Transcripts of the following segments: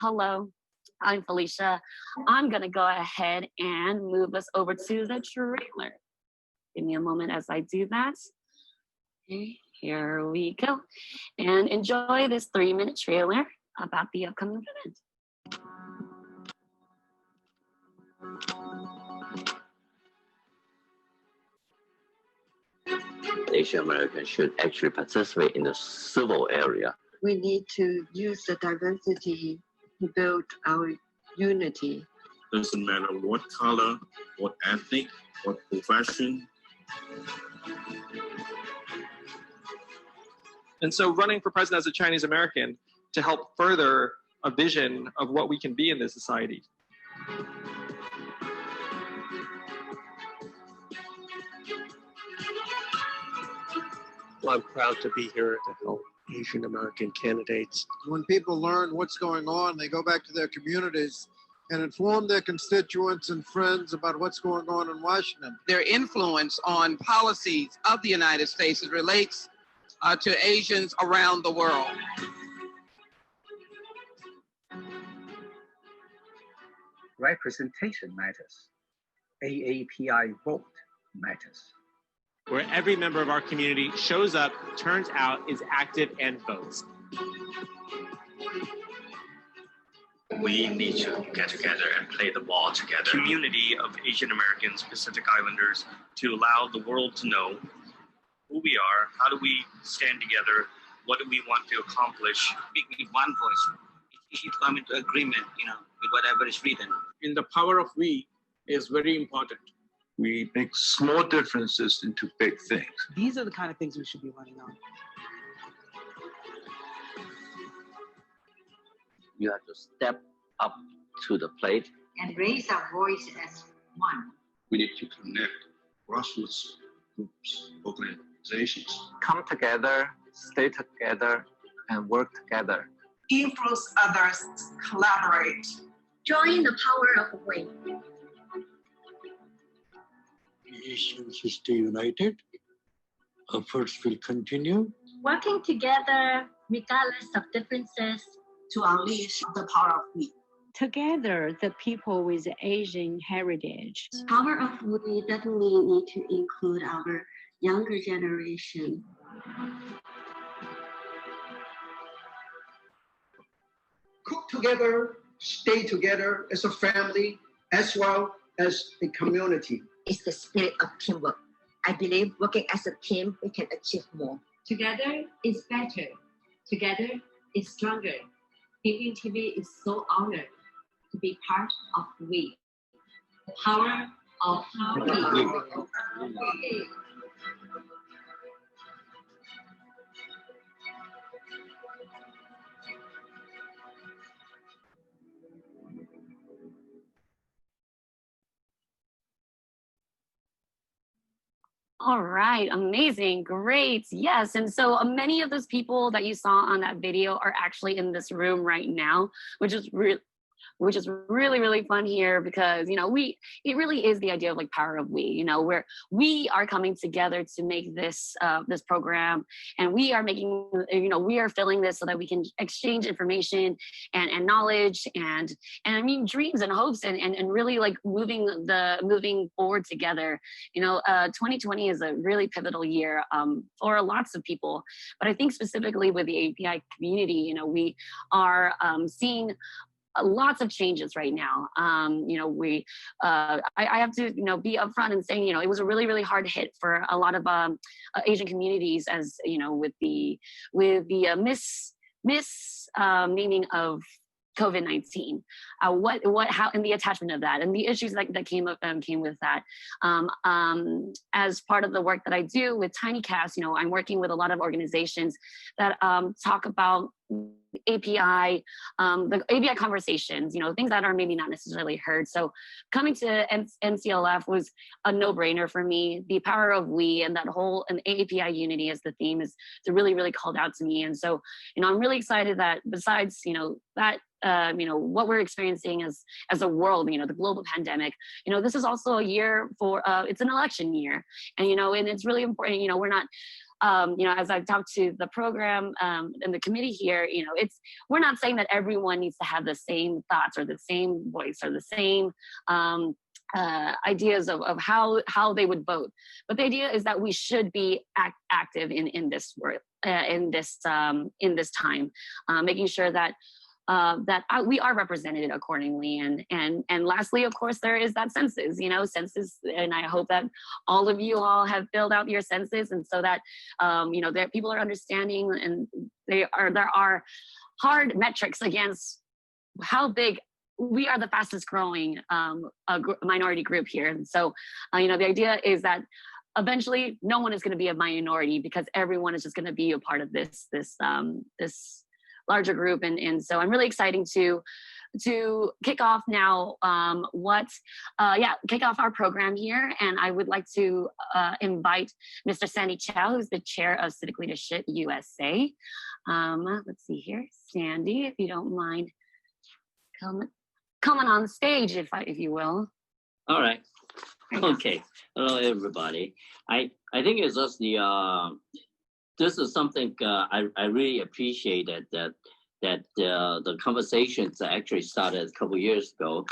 Hello, I'm Felicia. I'm gonna go ahead and move us over to the trailer. Give me a moment as I do that. Okay, here we go. And enjoy this 3-minute trailer about the upcoming event. Asian Americans should actually participate in the civil area. We need to use the diversity to build our unity. Doesn't matter what color, what ethnic, what profession. And so running for president as a Chinese American to help further a vision of what we can be in this society. Well, I'm proud to be here to help Asian American candidates. When people learn what's going on, they go back to their communities and inform their constituents and friends about what's going on in Washington. Their influence on policies of the United States as relates to Asians around the world. Representation matters. AAPI vote matters. Where every member of our community shows up, turns out, is active, and votes. We need to get together and play the ball together. Community of Asian Americans, Pacific Islanders, to allow the world to know who we are, how do we stand together, what do we want to accomplish. Speak with one voice. You should come into agreement, with whatever is written. In the power of we is very important. We make small differences into big things. These are the kind of things we should be running on. You have to step up to the plate and raise our voice as one. We need to connect grassroots groups, organizations. Come together, stay together, and work together. Influence others, collaborate. Join the power of we. Asians will stay united. Efforts will continue. Working together, regardless of differences, to unleash the power of we. Together, the people with Asian heritage. Power of we definitely need to include our younger generation. Cook together, stay together as a family, as well as a community. It's the spirit of teamwork. I believe working as a team, we can achieve more. Together is better. Together is stronger. Being TV is so honored to be part of we. The power of we. All right, amazing, great, yes. And so many of those people that you saw on that video are actually in this room right now, which is really, really fun here because, it really is the idea of like power of we, where we are coming together to make this this program, and we are making, we are filling this so that we can exchange information and knowledge and I mean dreams and hopes and really like moving forward together. 2020 is a really pivotal year for lots of people, but I think specifically with the API community, we are seeing lots of changes right now. I have to, be upfront and saying, it was a really, really hard hit for a lot of Asian communities, as with the naming of COVID-19, how, and the attachment of that, and the issues that came with that. As part of the work that I do with TinyCast, I'm working with a lot of organizations that talk about API, the API conversations, things that are maybe not necessarily heard. So coming to Nclf was a no-brainer for me. The power of we and that whole and API unity as the theme is really, really called out to me. And so, I'm really excited that besides, that what we're experiencing as a world, the global pandemic, this is also a year for, it's an election year. And, and it's really important, we're not, as I've talked to the program and the committee here, we're not saying that everyone needs to have the same thoughts or the same voice or the same ideas of how they would vote, but the idea is that we should be active in this work, in this time, making sure that we are represented accordingly. And lastly, of course, there is that census, and I hope that all of you all have filled out your census, and so that, that people are understanding, and there are hard metrics against how big we are. The fastest growing minority group here. And so, the idea is that eventually no one is going to be a minority, because everyone is just going to be a part of this larger group. And so I'm really excited to kick off now kick off our program here. And I would like to invite Mr. Sandy Chow, who's the chair of Civic Leadership USA. Let's see here, Sandy, if you don't mind coming on stage, if you will. All right. Okay. Hello, everybody. I think it's just this is something I really appreciate that the conversations actually started a couple years ago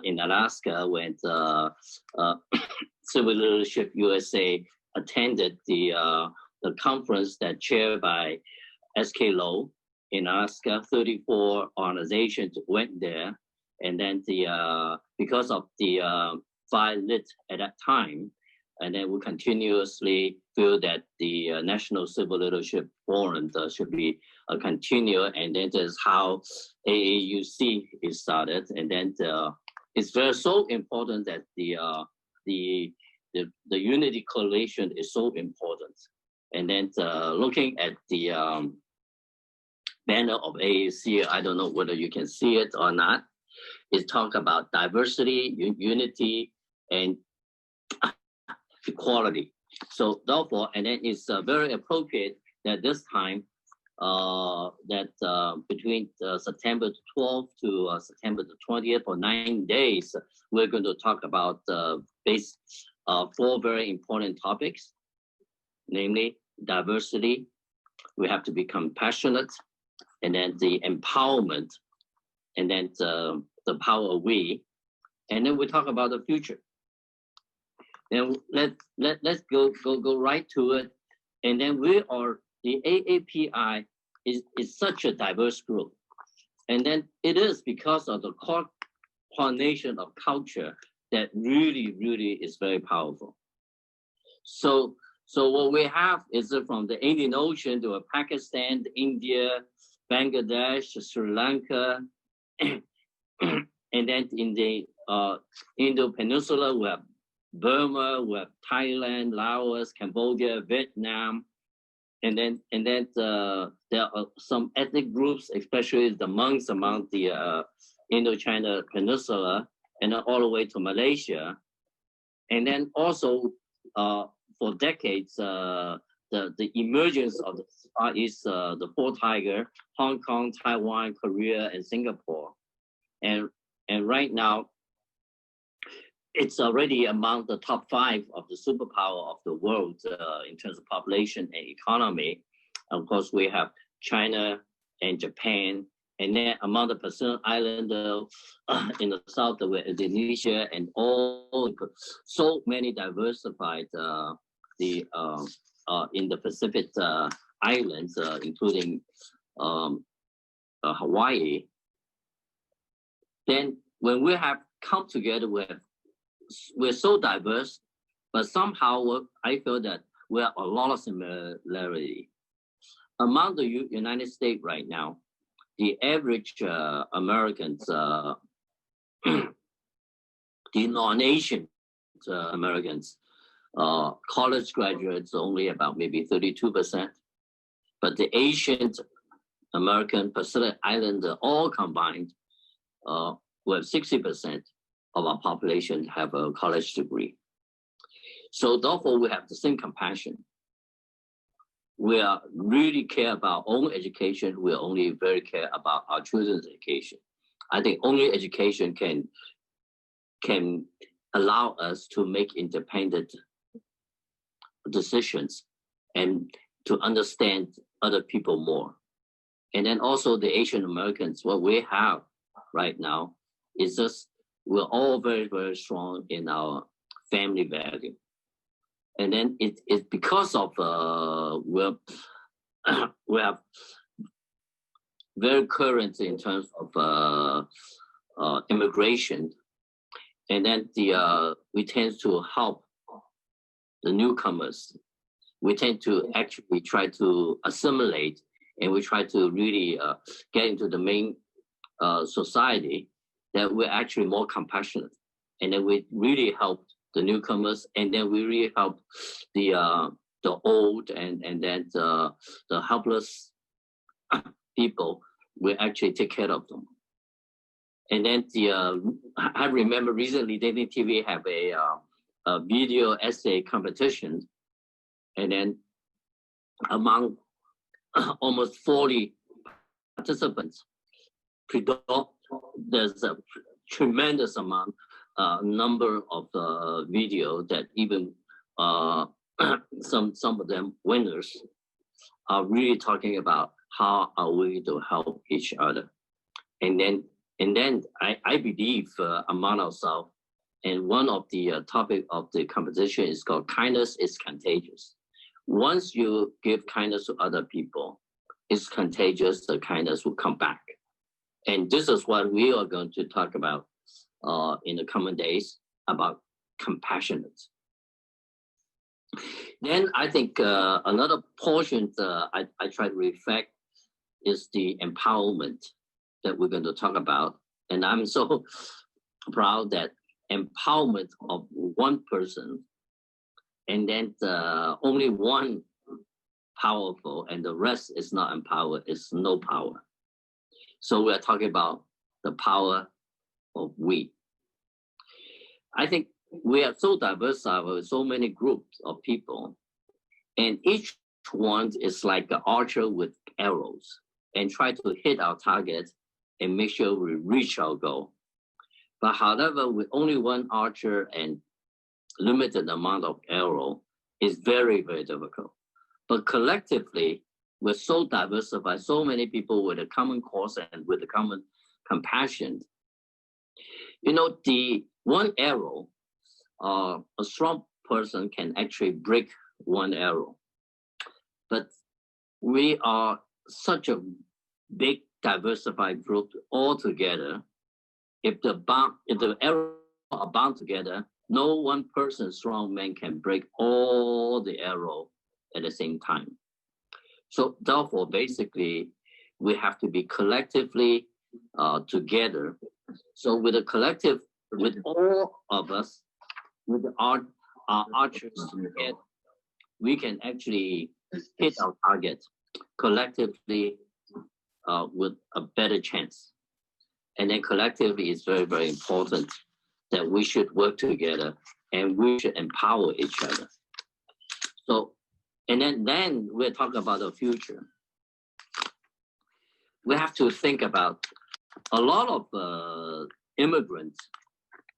in Alaska when Civil Leadership USA attended the conference that chaired by S.K. Low in Alaska. 34 organizations went there, and then because of the fire lit at that time, and then we continuously feel that the National Civil Leadership Forum should be continue, and then that's how AAUC is started, and then it's so important that the Unity Coalition is so important, and then looking at the banner of AAUC, I don't know whether you can see it or not. It talks about diversity, unity, and equality. So therefore, and then it's very appropriate that this time, between September 12th to September the 20th, for 9 days, we're going to talk about 4 very important topics, namely diversity. We have to be compassionate, and then the empowerment, and then the power of we, and then we talk about the future. And let's go right to it. And then the AAPI is such a diverse group, and then it is because of the coordination of culture that really is very powerful. So what we have is from the Indian Ocean to Pakistan, India, Bangladesh, Sri Lanka, and then in the Indo Peninsula, we have Burma, we have Thailand, Laos, Cambodia, Vietnam, and then there are some ethnic groups, especially the Hmongs among the Indochina Peninsula, and then all the way to Malaysia, and then also for decades the emergence of the Far East, the Four Tiger, Hong Kong, Taiwan, Korea, and Singapore, and right now, it's already among the top 5 of the superpower of the world in terms of population and economy. Of course, we have China and Japan, and then among the Pacific Islanders in the south, with Indonesia and all, so many diversified in the Pacific Islands, including Hawaii. Then when we have come together, we're so diverse, but somehow I feel that we have a lot of similarity. Among the United States right now, the average Americans, the non-Asian Americans, college graduates only about maybe 32%, but the Asian American, Pacific Islander, all combined, with 60% of our population have a college degree. So therefore, we have the same compassion. We are really care about our own education. We only very care about our children's education. I think only education can allow us to make independent decisions and to understand other people more. And then also the Asian Americans, what we have right now is just, we're all very, very strong in our family value. And then it's because of, we have very current in terms of immigration. And then we tend to help the newcomers. We tend to actually try to assimilate, and we try to really get into the main society, that we're actually more compassionate. And then we really help the newcomers, and then we really help the old and then the helpless people. We actually take care of them. And then I remember recently Daily TV have a video essay competition, and then among almost 40 participants, there's a tremendous amount number of video that even some of them winners are really talking about how are we to help each other. And then I believe among ourselves, and one of the topic of the competition is called kindness is contagious. Once you give kindness to other people, it's contagious, the kindness will come back. And this is what we are going to talk about in the coming days, about compassionate. Then I think another portion I try to reflect is the empowerment that we're going to talk about. And I'm so proud that empowerment of one person, and then only one powerful and the rest is not empowered, is no power. So we're talking about the power of we. I think we are so diverse with so many groups of people, and each one is like an archer with arrows, and try to hit our target and make sure we reach our goal. But however, with only one archer and limited amount of arrow, is very, very difficult. But collectively, we're so diversified, so many people with a common cause and with a common compassion. You know, the one arrow, a strong person can actually break one arrow. But we are such a big diversified group all together. If the arrows are bound together, no one person, strong man, can break all the arrow at the same time. So therefore, basically, we have to be collectively together. So with a collective, with all of us, with our archers together, we can actually hit our target collectively with a better chance. And then collectively, it's very, very important that we should work together and we should empower each other. So, and then we're talking about the future. We have to think about a lot of immigrants.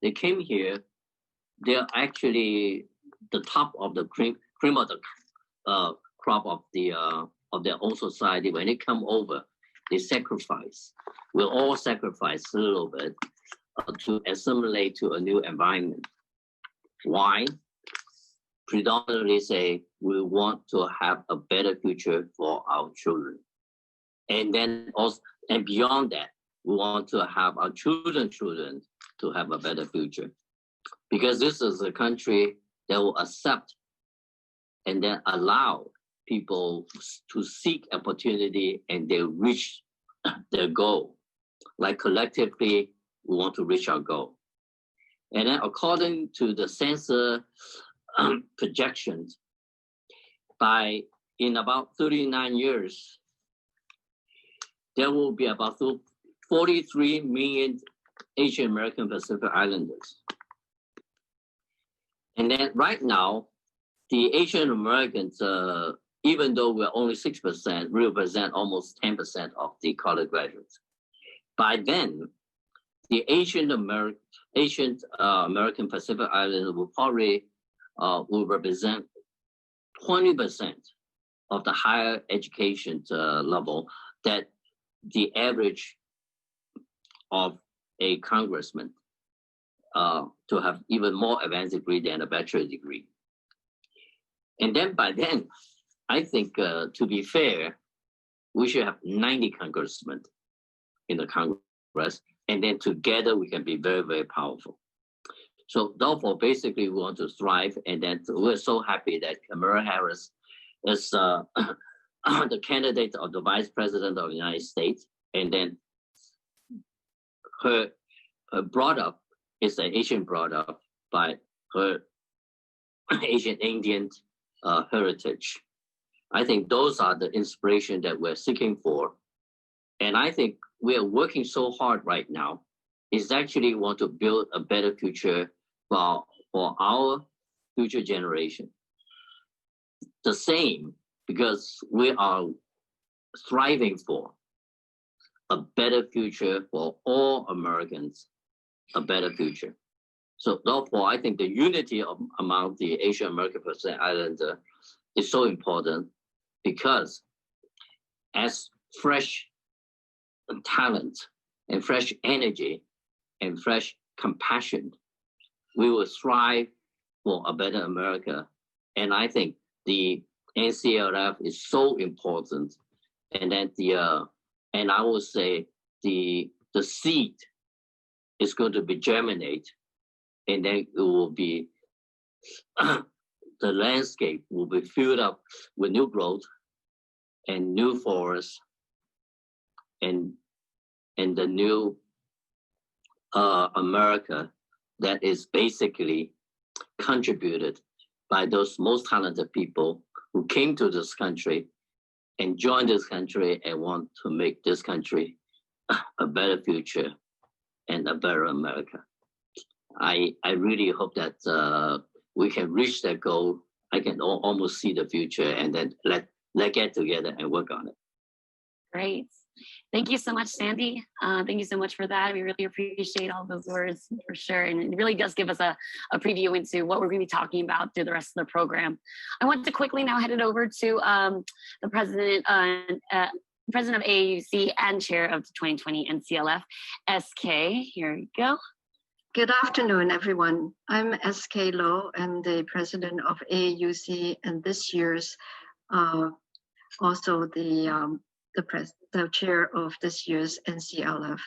They came here. They're actually the top of the cream of the crop of their own society. When they come over, they sacrifice. We'll all sacrifice a little bit to assimilate to a new environment. Why? Predominantly say we want to have a better future for our children. And then also, and beyond that, we want to have our children to have a better future. Because this is a country that will accept and then allow people to seek opportunity and they reach their goal. Like collectively, we want to reach our goal. And then according to the census projections, in about 39 years, there will be about 43 million Asian American Pacific Islanders. And then right now, the Asian Americans, even though we're only 6%, represent almost 10% of the college graduates. By then, the Asian American Pacific Islanders will probably will represent 20% of the higher education level that the average of a congressman to have even more advanced degree than a bachelor degree. And then by then, I think to be fair, we should have 90 congressmen in the Congress, and then together we can be very, very powerful. So therefore, basically, we want to thrive, and then we're so happy that Kamala Harris is the candidate of the Vice President of the United States, and then her brought up is an Asian brought up by her Asian Indian heritage. I think those are the inspiration that we're seeking for. And I think we are working so hard right now is actually want to build a better future for our future generation. The same, because we are striving for a better future for all Americans, a better future. So therefore, I think the unity among the Asian American Pacific Islander is so important, because as fresh talent and fresh energy and fresh compassion, we will strive for a better America. And I think the NCLF is so important. And then and I will say the seed is going to be germinate, and then it will be the landscape will be filled up with new growth and new forests and the new America that is basically contributed by those most talented people who came to this country and joined this country and want to make this country a better future and a better America. I really hope that we can reach that goal. I can almost see the future, and then let's get together and work on it. Great. Thank you so much, Sandy. Thank you so much for that. We really appreciate all those words for sure. And it really does give us a preview into what we're going to be talking about through the rest of the program. I want to quickly now head it over to the president of AAUC and chair of the 2020 NCLF, SK. Here you go. Good afternoon, everyone. I'm SK Lo. I'm the president of AAUC, and this year's also the chair of this year's NCLF.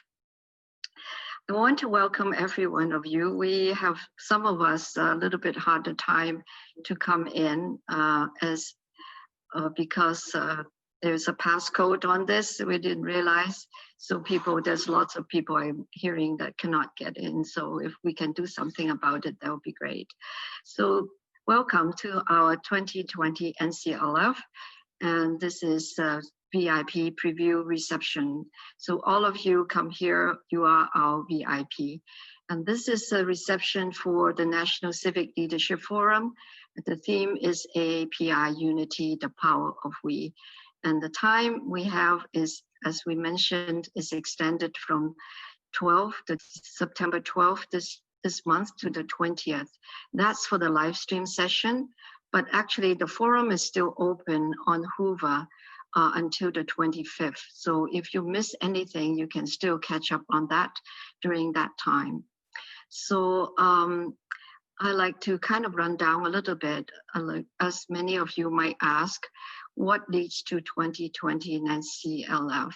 I want to welcome every one of you. We have some of us a little bit harder time to come in because there's a passcode on this we didn't realize. So there's lots of people I'm hearing that cannot get in. So if we can do something about it, that would be great. So welcome to our 2020 NCLF. And this is VIP preview reception. So all of you come here, you are our VIP. And this is a reception for the National Civic Leadership Forum. The theme is AAPI Unity, the Power of We. And the time we have is, as we mentioned, is extended from September 12th this month to the 20th. That's for the live stream session, but actually the forum is still open on Hoover until the 25th. So if you miss anything, you can still catch up on that during that time. So I like to kind of run down a little bit, as many of you might ask, what leads to 2020 NCLF?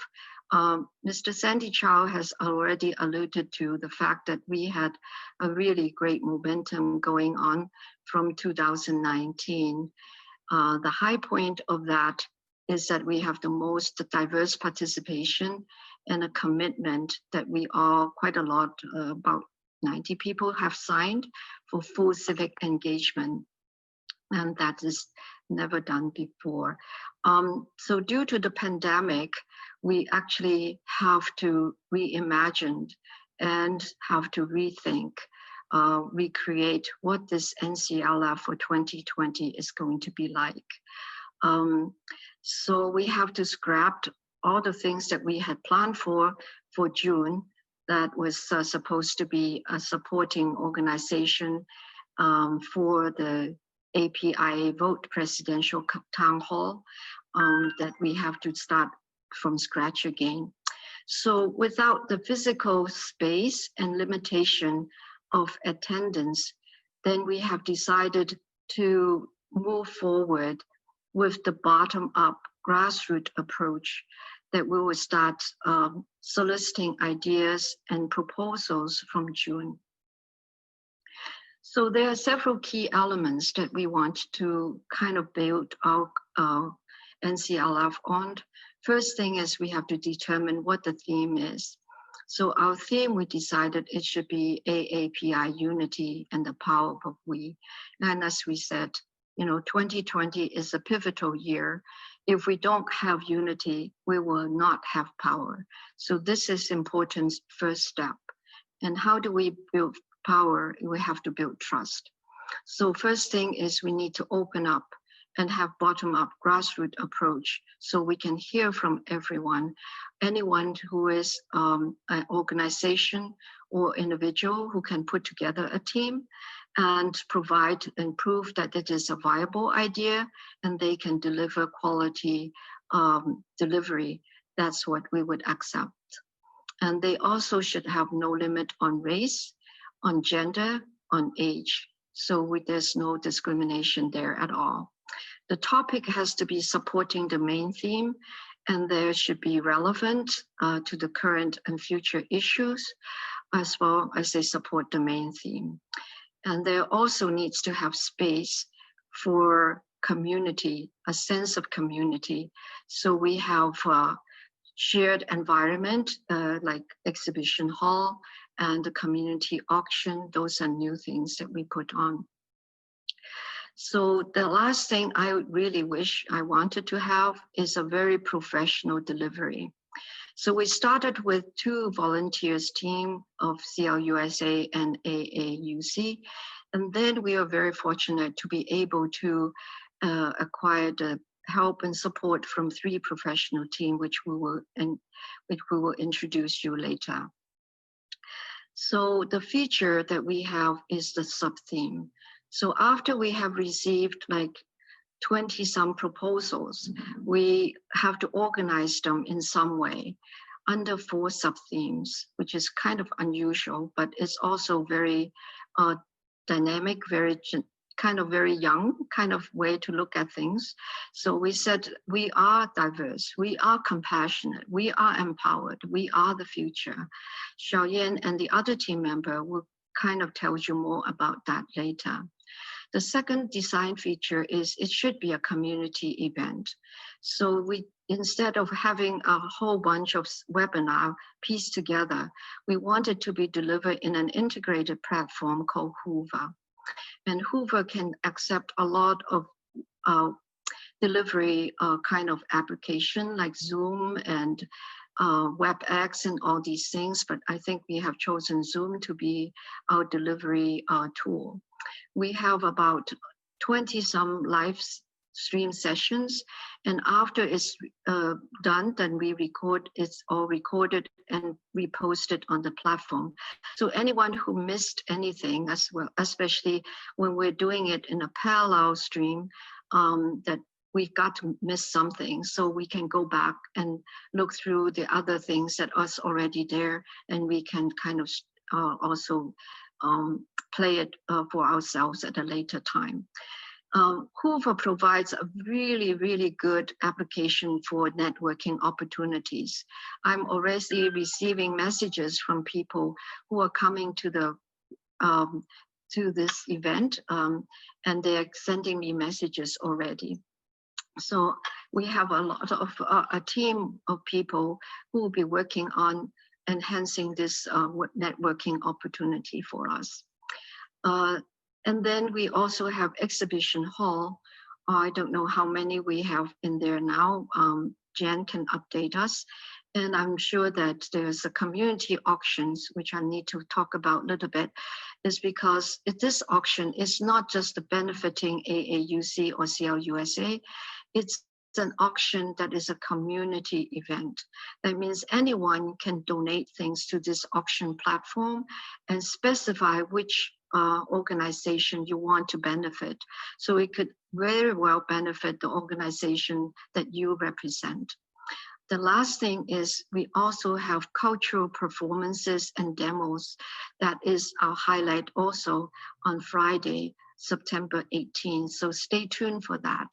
Mr. Sandy Chow has already alluded to the fact that we had a really great momentum going on from 2019. The high point of that is that we have the most diverse participation and a commitment that we all, quite a lot, about 90 people have signed for full civic engagement. And that is never done before. So due to the pandemic, we actually have to reimagine and have to rethink, recreate what this NCLF for 2020 is going to be like. So we have to scrap all the things that we had planned for June that was supposed to be a supporting organization for the APIA Vote Presidential Town Hall. that we have to start from scratch again. So without the physical space and limitation of attendance, then we have decided to move forward with the bottom-up grassroots approach that we will start soliciting ideas and proposals from June. So there are several key elements that we want to kind of build our Nclf on. First thing is we have to determine what the theme is. So our theme, we decided it should be AAPI unity and the power of we. And as we said, 2020 is a pivotal year. If we don't have unity, we will not have power. So this is important first step. And how do we build power? We have to build trust. So first thing is we need to open up and have bottom-up grassroots approach so we can hear from everyone, anyone who is an organization or individual who can put together a team and provide and prove that it is a viable idea and they can deliver quality delivery. That's what we would accept. And they also should have no limit on race, on gender, on age. So there's no discrimination there at all. The topic has to be supporting the main theme, and there should be relevant to the current and future issues, as well as they support the main theme. And there also needs to have space for community, a sense of community. So we have shared environment like exhibition hall and the community auction. Those are new things that we put on. So the last thing I really wish I wanted to have is a very professional delivery. So we started with 2 volunteers team of CLUSA and AAUC. And then we are very fortunate to be able to acquire the help and support from 3 professional team, which we will introduce you later. So the feature that we have is the sub-theme. So after we have received like 20-some proposals, we have to organize them in some way under 4 sub-themes, which is kind of unusual, but it's also very dynamic, very young kind of way to look at things. So we said, we are diverse, we are compassionate, we are empowered, we are the future. Xiaoyan and the other team member will kind of tell you more about that later. The second design feature is it should be a community event. So we, instead of having a whole bunch of webinar pieced together, we wanted to be delivered in an integrated platform called Hoover. And Hoover can accept a lot of delivery kind of application like Zoom and WebEx and all these things, but I think we have chosen Zoom to be our delivery tool. We have about 20-some live stream sessions, and after it's done, then we record, it's all recorded and reposted on the platform. So anyone who missed anything as well, especially when we're doing it in a parallel stream, that we've got to miss something, so we can go back and look through the other things that are already there, and we can kind of also play it for ourselves at a later time. Hoover provides a really, really good application for networking opportunities. I'm already receiving messages from people who are coming to the to this event, and they're sending me messages already. So we have a lot of a team of people who will be working on enhancing this networking opportunity for us. And then we also have exhibition hall. I don't know how many we have in there now. Jan can update us. And I'm sure that there's a community auctions, which I need to talk about a little bit, is because this auction is not just benefiting AAUC or CLUSA, it's an auction that is a community event. That means anyone can donate things to this auction platform and specify which organization you want to benefit. So it could very well benefit the organization that you represent. The last thing is we also have cultural performances and demos. That is our highlight also on Friday, September 18th. So stay tuned for that.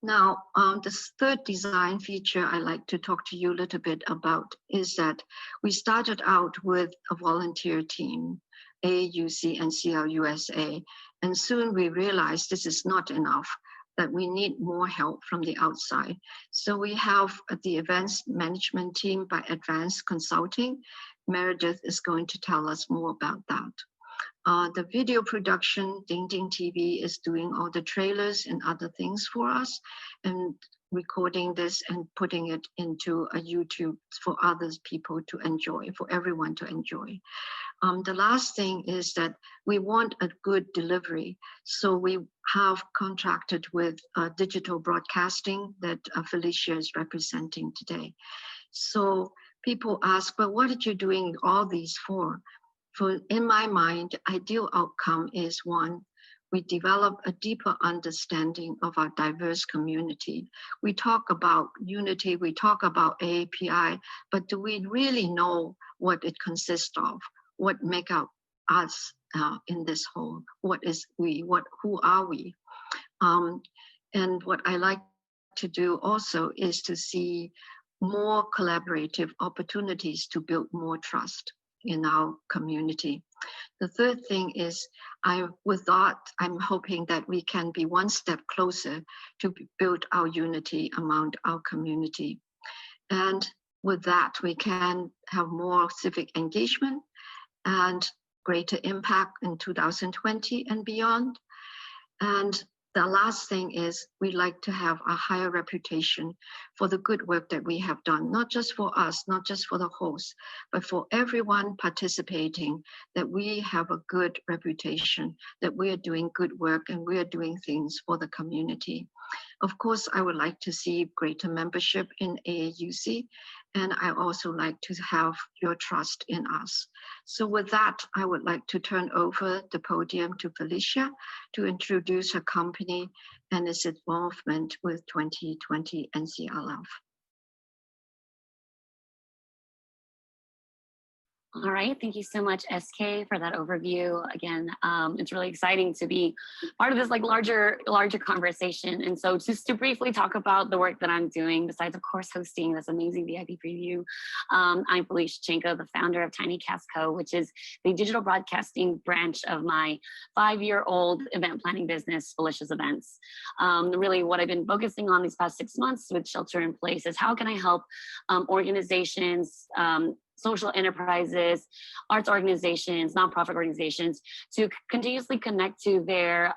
Now, the third design feature I'd like to talk to you a little bit about is that we started out with a volunteer team, AAUC and CLUSA, and soon we realized this is not enough, that we need more help from the outside. So we have the events management team by Advanced Consulting. Meredith is going to tell us more about that. The video production, Ding Ding TV is doing all the trailers and other things for us and recording this and putting it into a YouTube for other people to enjoy, for everyone to enjoy. The last thing is that we want a good delivery. So we have contracted with digital broadcasting that Felicia is representing today. So people ask, well, what are you doing all these for? For in my mind, ideal outcome is one, we develop a deeper understanding of our diverse community. We talk about unity, we talk about AAPI, but do we really know what it consists of? What make up us in this whole? What is we? Who are we? And what I like to do also is to see more collaborative opportunities to build more trust in our community. The third thing is, with that, I'm hoping that we can be one step closer to build our unity among our community. And with that, we can have more civic engagement and greater impact in 2020 and beyond. And the last thing is we like to have a higher reputation for the good work that we have done, not just for us, not just for the host, but for everyone participating, that we have a good reputation, that we are doing good work and we are doing things for the community. Of course, I would like to see greater membership in AAUC, and I also like to have your trust in us. So with that, I would like to turn over the podium to Felicia to introduce her company and its involvement with 2020 Nclf. All right, thank you so much, SK, for that overview. Again, it's really exciting to be part of this larger conversation. And so just to briefly talk about the work that I'm doing, besides of course hosting this amazing VIP preview, I'm Felicia Chenko, the founder of TinyCast Co., which is the digital broadcasting branch of my 5-year-old event planning business, Felicia's Events. Really what I've been focusing on these past 6 months with shelter in place is how can I help organizations, social enterprises, arts organizations, nonprofit organizations to continuously connect to their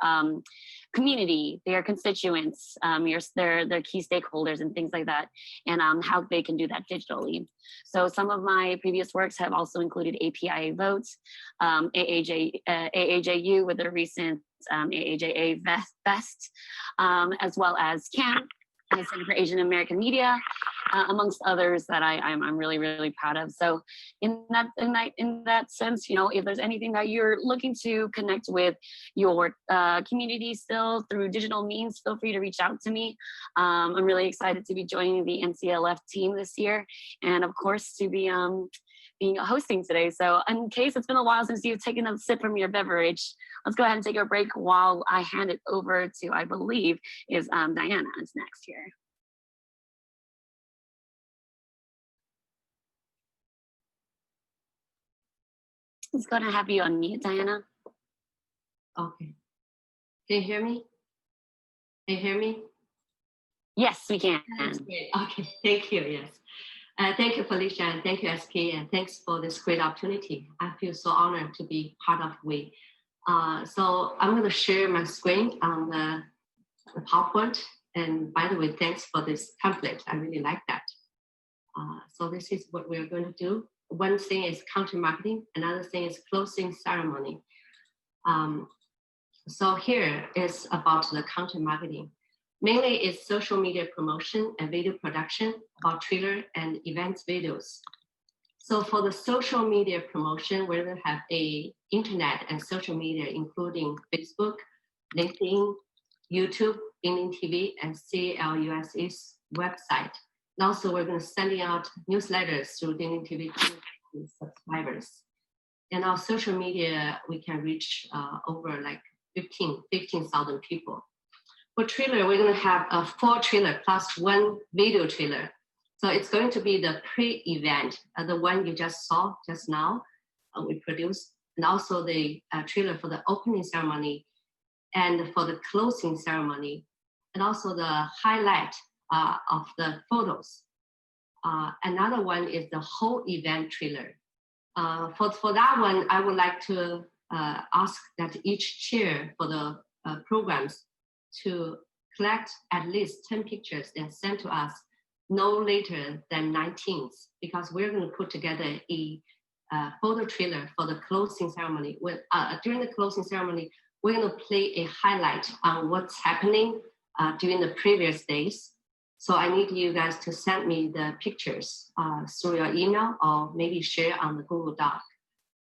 community, their constituents, their key stakeholders and things like that, and how they can do that digitally. So some of my previous works have also included APIA votes, AAJU with their recent AAJA Fest, as well as CAMP, the Center for Asian American Media, amongst others that I'm really, really proud of. So in that sense, you know, if there's anything that you're looking to connect with your community still through digital means, feel free to reach out to me. I'm really excited to be joining the Nclf team this year, and of course to be being hosting today. So in case it's been a while since you've taken a sip from your beverage, let's go ahead and take a break while I hand it over to, I believe, is Diana is next here. Let's go ahead and have you unmute, Diana. Okay. Can you hear me? Can you hear me? Yes, we can. That's great. Okay, thank you, yes. Thank you, Felicia, and thank you, SK, and thanks for this great opportunity. I feel so honored to be part of WE. So I'm going to share my screen on the PowerPoint. And by the way, thanks for this template. I really like that. So this is what we're going to do. One thing is content marketing. Another thing is closing ceremony. So here is about the content marketing. Mainly it's social media promotion and video production about trailer and events videos. So for the social media promotion, we will have a internet and social media, including Facebook, LinkedIn, YouTube, Dingding TV, and CAAUC's website. And also, we're going to sending out newsletters through Dingding TV to subscribers. And our social media, we can reach over like 15,000 people. For trailer, we're going to have a 4 trailer plus 1 video trailer. So it's going to be the pre-event, the one you just saw just now, we produced, and also the trailer for the opening ceremony and for the closing ceremony, and also the highlight of the photos. Another one is the whole event trailer. For that one, I would like to ask that each chair for the programs to collect at least 10 pictures and send to us no later than 19th, because we're going to put together a photo trailer for the closing ceremony. During the closing ceremony, we're going to play a highlight on what's happening during the previous days. So I need you guys to send me the pictures through your email or maybe share on the Google Doc.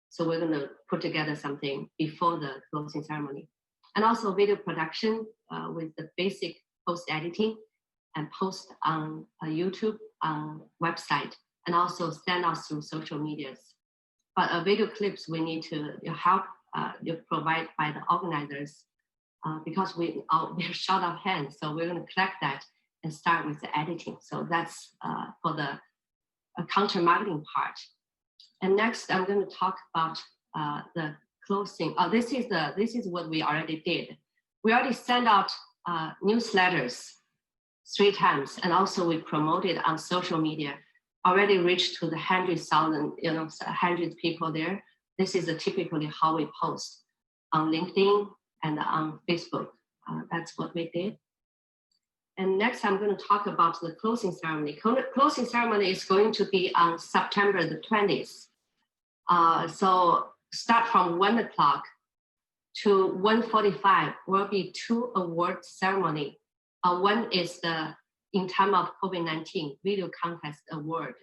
So we're going to put together something before the closing ceremony. And also video production with the basic post-editing and post on YouTube website, and also send us through social medias. But video clips, we need to help you provide by the organizers because we're short of hands. So we're going to collect that and start with the editing. So that's for the counter marketing part. And next, I'm going to talk about the closing. This is what we already did. We already sent out newsletters 3 times, and also we promoted on social media. Already reached to the 100,000, 100 people there. This is typically how we post on LinkedIn and on Facebook. That's what we did. And next, I'm going to talk about the closing ceremony. Closing ceremony is going to be on September the 20th. So start from 1 o'clock to 1:45 will be 2 award ceremony. One is the in time of COVID-19 video contest award.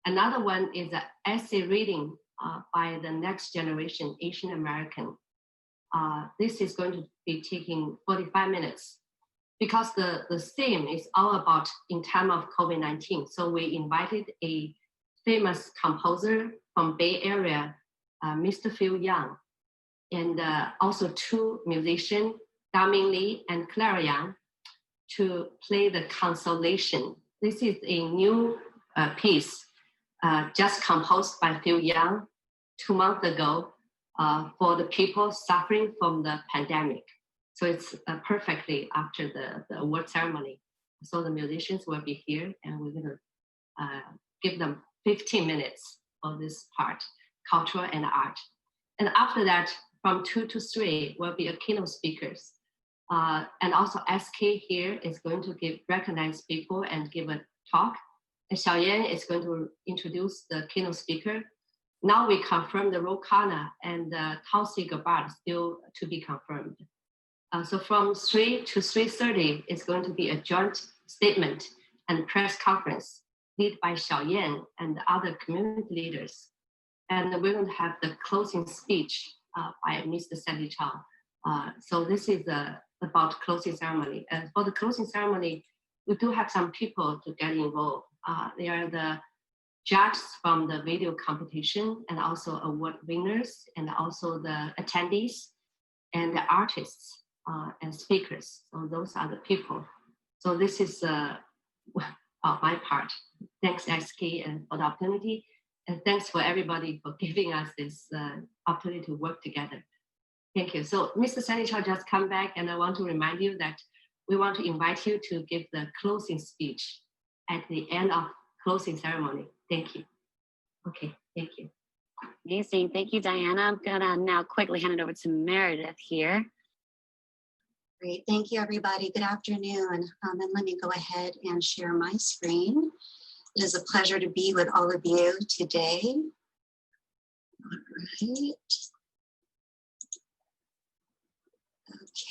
Another one is the essay reading by the next generation Asian American. This is going to be taking 45 minutes because the theme is all about in time of COVID-19. So we invited a famous composer from Bay Area, Mr. Phil Young, and also 2 musicians, Daming Lee and Clara Yang, to play the Consolation. This is a new piece just composed by Phil Young 2 months ago for the people suffering from the pandemic. So it's perfectly after the award ceremony. So the musicians will be here and we're gonna give them 15 minutes for this part, culture and art. And after that, from 2 to 3 will be a keynote speakers. And also SK here is going to recognize people and give a talk. And Xiaoyan is going to introduce the keynote speaker. Now we confirm the Rokana and Tulsi Gabbard still to be confirmed. So from 3 to 3:30 is going to be a joint statement and press conference led by Xiaoyan and other community leaders. And we're going to have the closing speech by Mr. Sandy Chow. So this is about closing ceremony. And for the closing ceremony, we do have some people to get involved. They are the judges from the video competition and also award winners and also the attendees and the artists and speakers. So those are the people. So this is my part. Thanks, SK, and for the opportunity. And thanks for everybody for giving us this opportunity to work together. Thank you. So Mr. Sandy Chow just come back, and I want to remind you that we want to invite you to give the closing speech at the end of closing ceremony. Thank you. Okay, thank you. Amazing. Thank you, Diana. I'm gonna now quickly hand it over to Meredith here. Great, thank you everybody. Good afternoon. And let me go ahead and share my screen. It is a pleasure to be with all of you today. All right.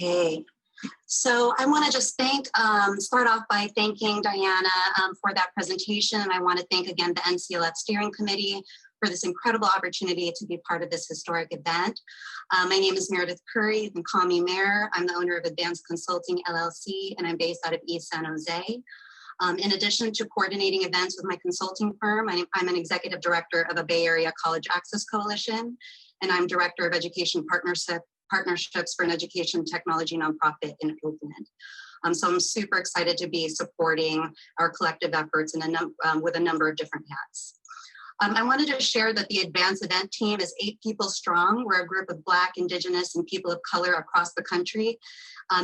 Okay, so I want to just start off by thanking Diana for that presentation. And I want to thank again the Nclf Steering Committee for this incredible opportunity to be part of this historic event. My name is Meredith Curry. You can call me Mayor. I'm the owner of Advanced Consulting LLC, and I'm based out of East San Jose. In addition to coordinating events with my consulting firm, I'm an executive director of a Bay Area College Access Coalition, and I'm director of education partnerships for an education technology nonprofit in Oakland. So I'm super excited to be supporting our collective efforts in with a number of different hats. I wanted to share that the Advanced Event team is 8 people strong. We're a group of Black, Indigenous, and people of color across the country,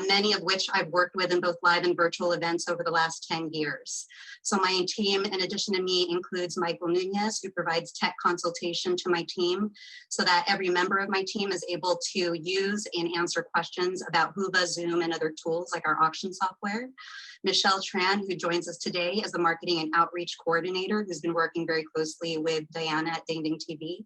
many of which I've worked with in both live and virtual events over the last 10 years. So my team, in addition to me, includes Michael Nunez, who provides tech consultation to my team so that every member of my team is able to use and answer questions about Whova, Zoom, and other tools like our auction software. Michelle Tran, who joins us today, is the marketing and outreach coordinator who's been working very closely with Diana at Ding Ding TV.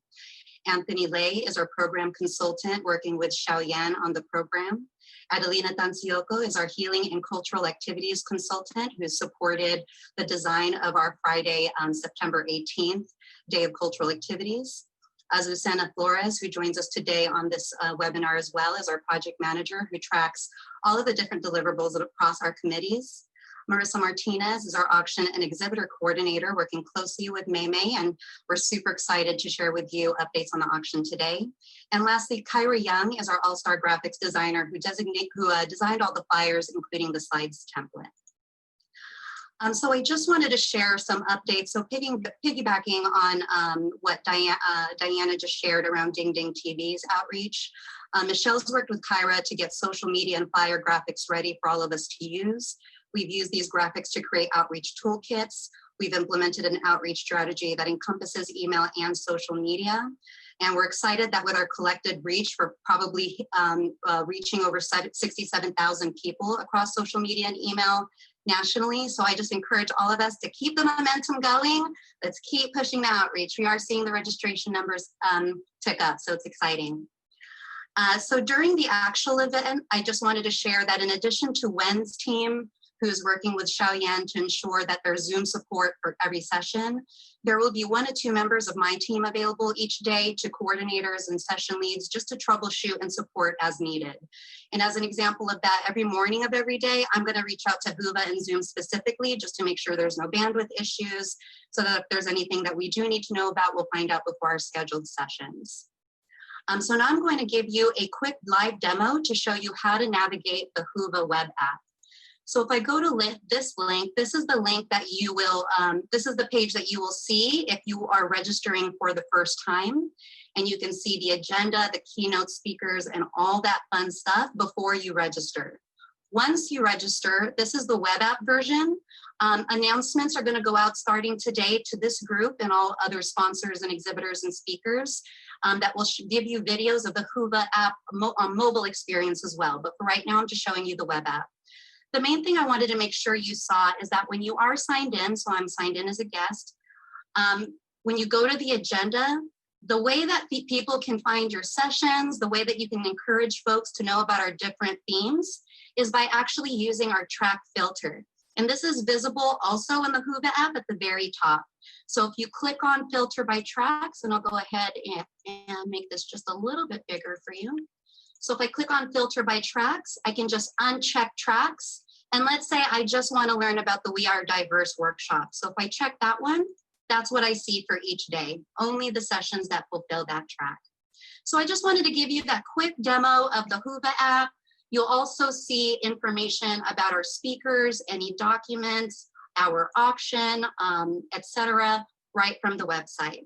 Anthony Lay is our program consultant working with Xiaoyan on the program. Adelina Tancioko is our healing and cultural activities consultant who supported the design of our Friday, September 18th, Day of Cultural Activities. Azucena Flores, who joins us today on this webinar as well, is our project manager who tracks all of the different deliverables across our committees. Marissa Martinez is our auction and exhibitor coordinator working closely with May, and we're super excited to share with you updates on the auction today. And lastly, Kyra Young is our all-star graphics designer who designed all the flyers, including the slides template. So I just wanted to share some updates. So piggybacking on what Diana just shared around Ding Ding TV's outreach, Michelle's worked with Kyra to get social media and flyer graphics ready for all of us to use. We've used these graphics to create outreach toolkits. We've implemented an outreach strategy that encompasses email and social media. And we're excited that with our collected reach, we're probably reaching over 67,000 people across social media and email nationally. So I just encourage all of us to keep the momentum going. Let's keep pushing the outreach. We are seeing the registration numbers tick up, so it's exciting. So during the actual event, I just wanted to share that in addition to Wen's team, who's working with Xiaoyan to ensure that there's Zoom support for every session, there will be 1 to 2 members of my team available each day to coordinators and session leads just to troubleshoot and support as needed. And as an example of that, every morning of every day, I'm gonna reach out to Whova and Zoom specifically just to make sure there's no bandwidth issues, so that if there's anything that we do need to know about, we'll find out before our scheduled sessions. So now I'm going to give you a quick live demo to show you how to navigate the Whova web app. So if I go to this link, this is the link that you will, this is the page that you will see if you are registering for the first time. And you can see the agenda, the keynote speakers, and all that fun stuff before you register. Once you register, this is the web app version. Announcements are gonna go out starting today to this group and all other sponsors and exhibitors and speakers that will give you videos of the Whova app mobile experience as well. But for right now, I'm just showing you the web app. The main thing I wanted to make sure you saw is that when you are signed in, so I'm signed in as a guest, when you go to the agenda, the way that people can find your sessions, the way that you can encourage folks to know about our different themes is by actually using our track filter. And this is visible also in the Whova app at the very top. So if you click on filter by tracks, and I'll go ahead and make this just a little bit bigger for you. So if I click on filter by tracks, I can just uncheck tracks. And let's say I just want to learn about the We Are Diverse workshop. So if I check that one, that's what I see for each day, only the sessions that fulfill that track. So I just wanted to give you that quick demo of the Whova app. You'll also see information about our speakers, any documents, our auction, etc., right from the website.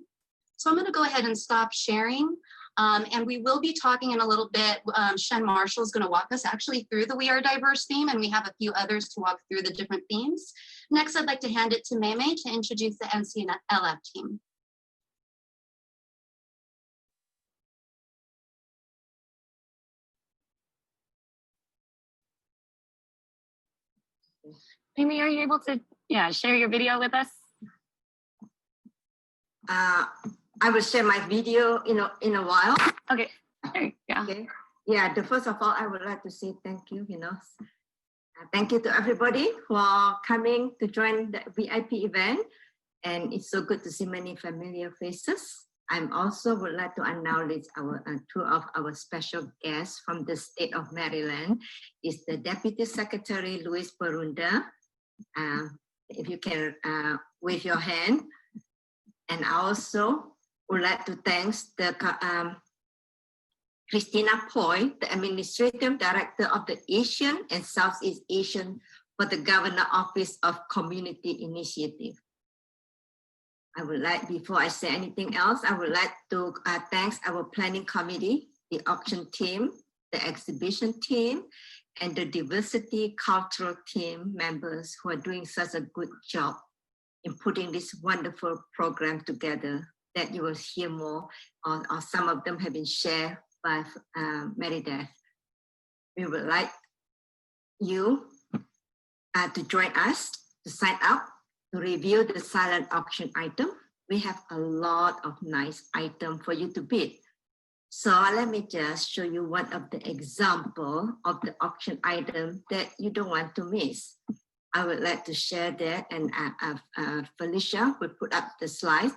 So I'm going to go ahead and stop sharing. And we will be talking in a little bit. Shen Marshall is going to walk us actually through the We Are Diverse theme, and we have a few others to walk through the different themes. Next, I'd like to hand it to May to introduce the Nclf team. Amy, are you able to share your video with us? I will share my video in a while. Okay. There you go. Okay. Yeah. First of all, I would like to say thank you. Thank you to everybody for coming to join the VIP event, and it's so good to see many familiar faces. I also would like to acknowledge our two of our special guests from the state of Maryland. Is the Deputy Secretary Luis Perunda. If you can wave your hand. And I also would like to thank the Christina Poi, the Administrative Director of the Asian and Southeast Asian for the Governor Office of Community Initiative. I would like, before I say anything else, I would like to thank our planning committee, the auction team, the exhibition team, and the diversity cultural team members who are doing such a good job in putting this wonderful program together that you will hear more, or some of them have been shared by Meredith. We would like you to join us, to sign up, to review the silent auction item. We have a lot of nice items for you to bid. So let me just show you one of the example of the auction item that you don't want to miss. I would like to share that, and Felicia will put up the slide.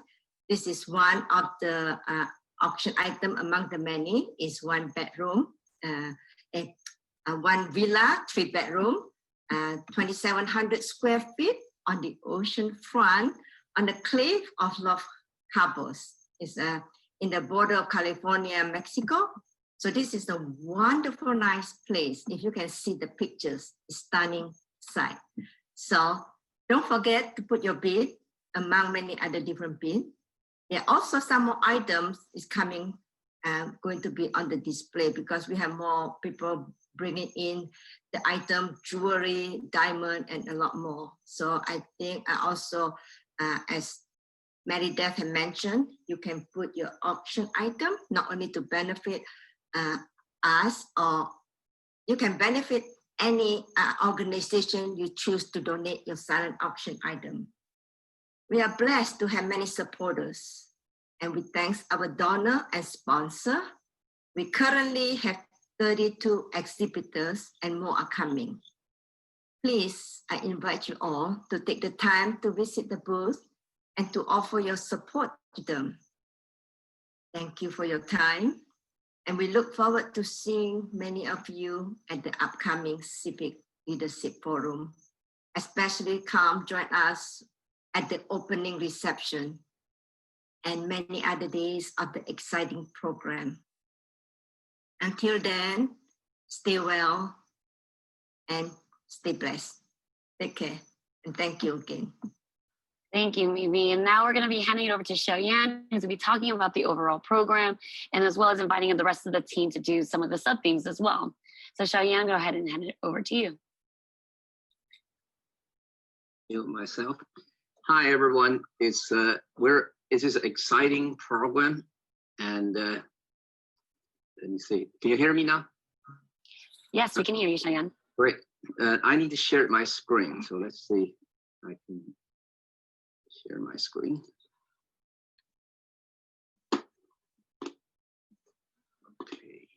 This is one of the auction item among the many. Is one bedroom, one villa, 3 bedroom, 2,700 square feet on the ocean front on the cliff of Los Cabos. It's in the border of California, Mexico. So this is a wonderful, nice place. If you can see the pictures, stunning site. So don't forget to put your bid among many other different bids. There are also some more items is coming, going to be on the display because we have more people bringing in the item, jewelry, diamond, and a lot more. So I think I also, as Mary Beth had mentioned, you can put your auction item, not only to benefit us, or you can benefit any organization you choose to donate your silent auction item. We are blessed to have many supporters, and we thank our donor and sponsor. We currently have 32 exhibitors and more are coming. Please, I invite you all to take the time to visit the booth and to offer your support to them. Thank you for your time. And we look forward to seeing many of you at the upcoming Civic Leadership Forum, especially come join us at the opening reception and many other days of the exciting program. Until then, stay well and stay blessed. Take care, and thank you again. Thank you, Mimi. And now we're going to be handing it over to Xiaoyan, who's going to be talking about the overall program, and as well as inviting the rest of the team to do some of the sub-themes as well. So Xiaoyan, go ahead and hand it over to you. Myself. Hi, everyone. It is an exciting program, and let me see. Can you hear me now? Yes, we can hear you, Xiaoyan. Great. I need to share my screen, so let's see if I can share my screen. Okay.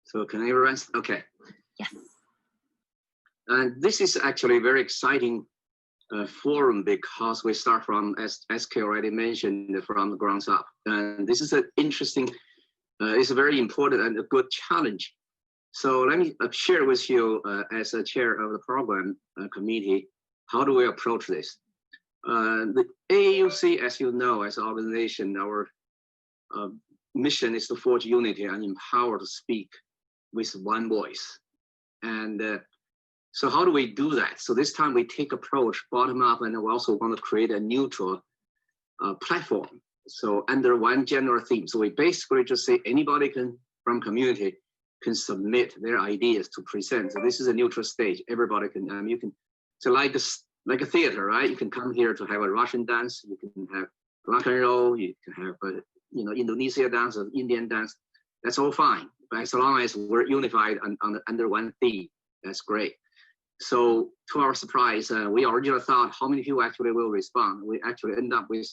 So can everyone? Okay. Yes. And this is actually a very exciting forum because we start from, as SK already mentioned, from the ground up. And this is an interesting, it's a very important and a good challenge. So let me share with you as a chair of the program committee, how do we approach this? The AAUC, as you know, as an organization, our mission is to forge unity and empower to speak with one voice. And so how do we do that? So this time we take approach bottom up, and we also want to create a neutral platform. So under one general theme. So we basically just say anybody can, from community, can submit their ideas to present. So this is a neutral stage. Everybody can, you can, so like a theater, right? You can come here to have a Russian dance. You can have rock and roll. You can have, Indonesia dance or Indian dance. That's all fine. But as long as we're unified under one theme, that's great. So to our surprise, we originally thought how many people actually will respond. We actually end up with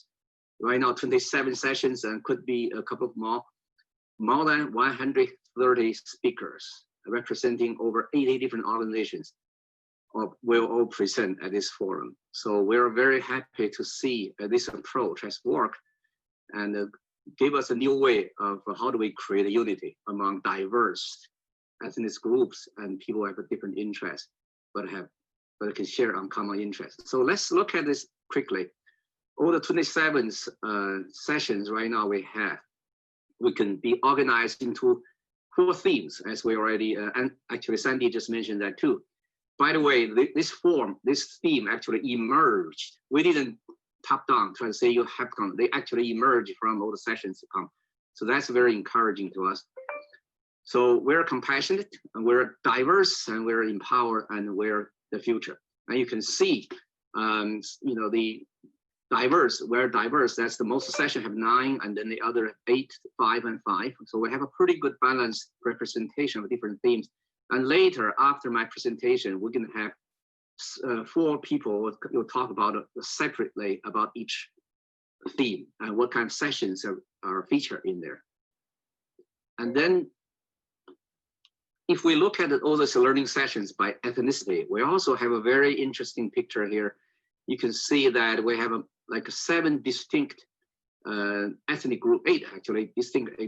right now 27 sessions and could be a couple of more than 130 speakers representing over 80 different organizations. will all present at this forum. So we're very happy to see this approach has worked and give us a new way of how do we create unity among diverse ethnic groups and people who have a different interest, but can share uncommon interests. So let's look at this quickly. All the 27 sessions right now we can be organized into 4 themes, as we already, and actually Sandy just mentioned that too. By the way, this theme actually emerged. We didn't top down try to say you have to come. They actually emerged from all the sessions to come. So that's very encouraging to us. So we're compassionate, and we're diverse, and we're empowered, and we're the future. And you can see, the diverse, we're diverse. That's the most session have 9, and then the other 8, 5, and 5. So we have a pretty good balanced representation of different themes. And later, after my presentation, we're going to have 4 people will talk about separately about each theme and what kind of sessions are featured in there. And then if we look at all these learning sessions by ethnicity, we also have a very interesting picture here. You can see that we have like 7 distinct ethnic group, 8 actually, distinct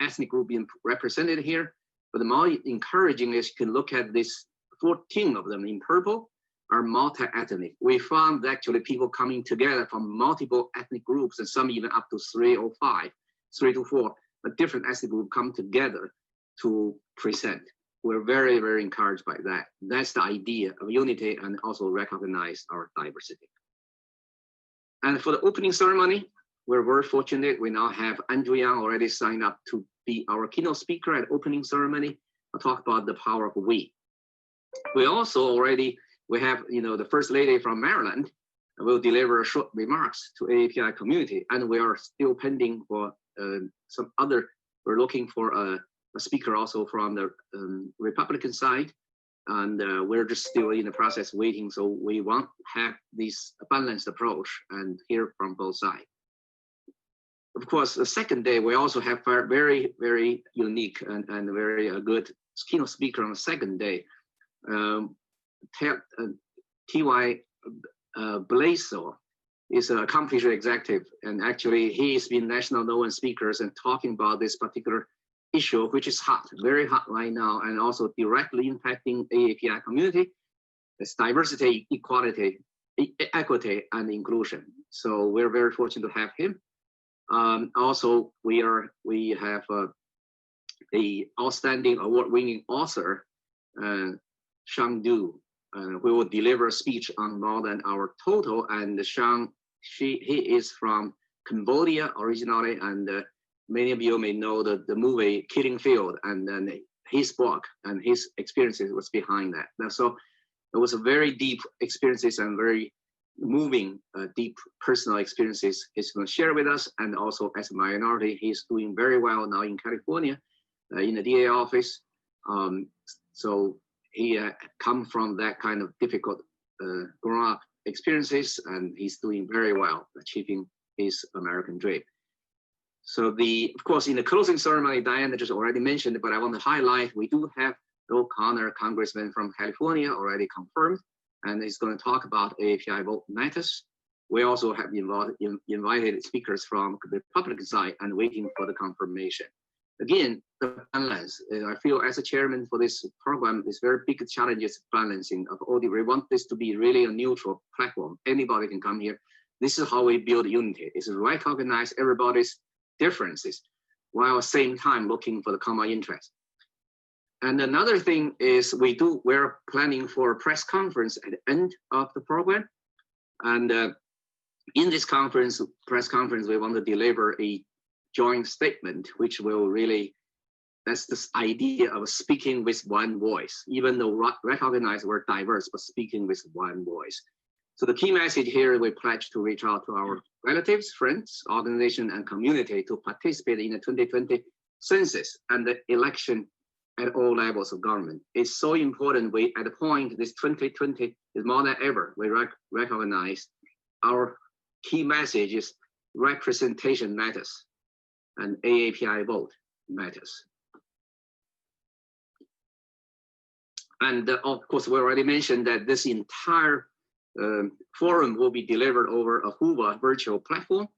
ethnic group being represented here. But the more encouraging is you can look at this 14 of them in purple are multi-ethnic. We found actually people coming together from multiple ethnic groups, and some even up to 3 or 5, 3 to 4, a different ethnic group come together to present. We're very, very encouraged by that. That's the idea of unity and also recognize our diversity. And for the opening ceremony, we're very fortunate. We now have Andrea already signed up to be our keynote speaker at opening ceremony. I'll talk about the power of we. We also already, we have, the First Lady from Maryland will deliver short remarks to AAPI community. And we are still pending for some other, we're looking for a speaker also from the Republican side. And we're just still in the process waiting. So we want to have this balanced approach and hear from both sides. Of course, the second day, we also have very, very unique and very good keynote speaker on the second day. T.Y. Blaisdell is an accomplished executive, and actually he's been national known speakers and talking about this particular issue, which is hot, very hot right now, and also directly impacting AAPI community. It's diversity, equality, equity, and inclusion. So we're very fortunate to have him. Also, we have the outstanding award-winning author, Shang Du, who will deliver a speech on more than our total. And Shang, he is from Cambodia originally, and many of you may know the movie Killing Field, and then his book and his experiences was behind that. So it was a very deep experiences and very moving, deep personal experiences he's going to share with us. And also as a minority, he's doing very well now in California, in the DA office. So he come from that kind of difficult grown up experiences, and he's doing very well, achieving his American dream. So of course, in the closing ceremony, Diana just already mentioned, but I want to highlight, we do have Bill Connor, Congressman from California, already confirmed, and he's going to talk about AAPI vote matters. We also have invited speakers from the Republican side and waiting for the confirmation. Again, the balance, I feel as a chairman for this program, this very big challenge is balancing of all we want this to be really a neutral platform. Anybody can come here. This is how we build unity, is to recognize everybody's differences, while at the same time looking for the common interest. And another thing is we're planning for a press conference at the end of the program. And in this press conference, we want to deliver a joint statement, which will really, that's this idea of speaking with one voice, even though recognize we're diverse, but speaking with one voice. So the key message here, we pledge to reach out to our relatives, friends, organization, and community to participate in the 2020 census and the election at all levels of government. It's so important. We, at the point, this 2020 is more than ever, we recognize our key message is representation matters and AAPI vote matters. And of course, we already mentioned that this entire forum will be delivered over a Hoover virtual platform.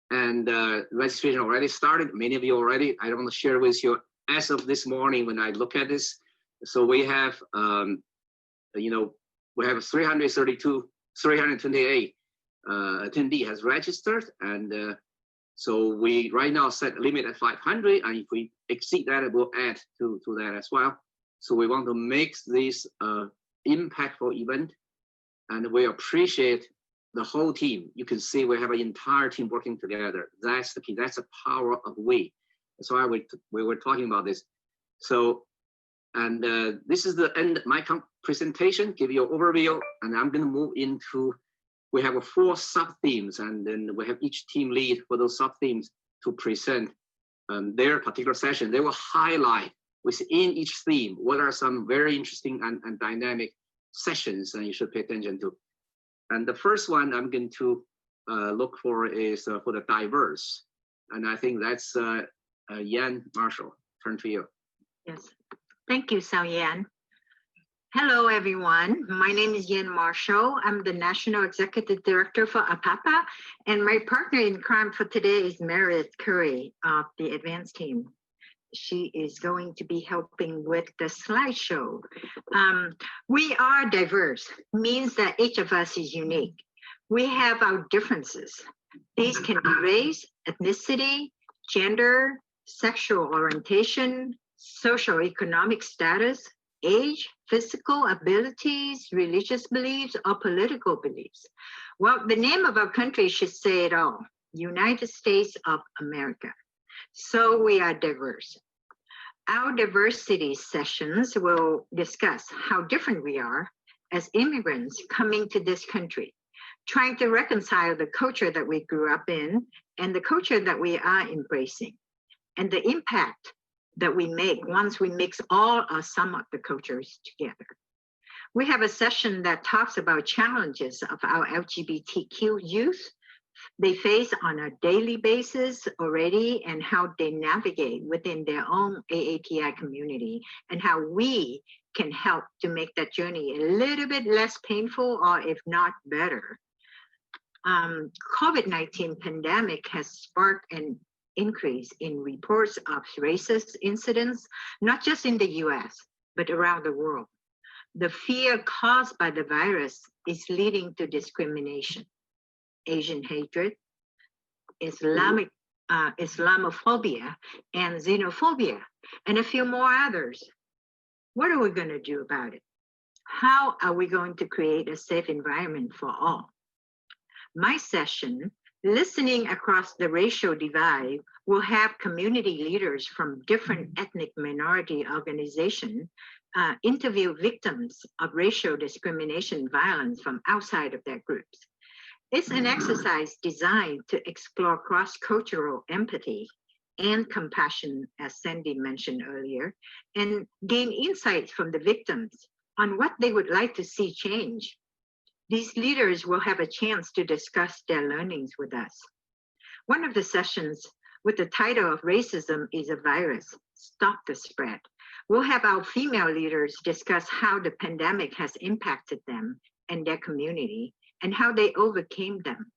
And registration already started. Many of you already, I don't want to share with you as of this morning when I look at this. So we have, we have 328 attendee has registered. And so we right now set a limit at 500. And if we exceed that, we'll add to that as well. So we want to make this impactful event. And we appreciate the whole team. You can see we have an entire team working together. That's the key. That's the power of we. That's why we were talking about this. So, and this is the end of my presentation, give you an overview, and I'm going to move into, we have 4 sub-themes, and then we have each team lead for those sub-themes to present their particular session. They will highlight within each theme what are some very interesting and dynamic sessions that you should pay attention to. And the first one I'm going to look for is for the diverse. And I think that's Yan Marshall. Turn to you. Yes, thank you, Sao Yan. Hello, everyone. My name is Yan Marshall. I'm the National Executive Director for APAPA, and my partner in crime for today is Meredith Curry of the Advanced team. She is going to be helping with the slideshow. We are diverse, means that each of us is unique. We have our differences. These can be race, ethnicity, gender, sexual orientation, socioeconomic status, age, physical abilities, religious beliefs, or political beliefs. Well, the name of our country should say it all, United States of America. So we are diverse. Our diversity sessions will discuss how different we are as immigrants coming to this country, trying to reconcile the culture that we grew up in and the culture that we are embracing, and the impact that we make once we mix all or some of the cultures together. We have a session that talks about challenges of our LGBTQ youth they face on a daily basis already, and how they navigate within their own AAPI community, and how we can help to make that journey a little bit less painful, or if not better. COVID-19 pandemic has sparked an increase in reports of racist incidents, not just in the US, but around the world. The fear caused by the virus is leading to discrimination, Asian hatred, Islamophobia, and xenophobia, and a few more others. What are we going to do about it? How are we going to create a safe environment for all? My session, Listening Across the Racial Divide, will have community leaders from different ethnic minority organizations interview victims of racial discrimination violence from outside of their groups. It's an exercise designed to explore cross-cultural empathy and compassion, as Sandy mentioned earlier, and gain insights from the victims on what they would like to see change. These leaders will have a chance to discuss their learnings with us. One of the sessions with the title of Racism is a Virus, Stop the Spread. We'll have our female leaders discuss how the pandemic has impacted them and their community, and how they overcame them.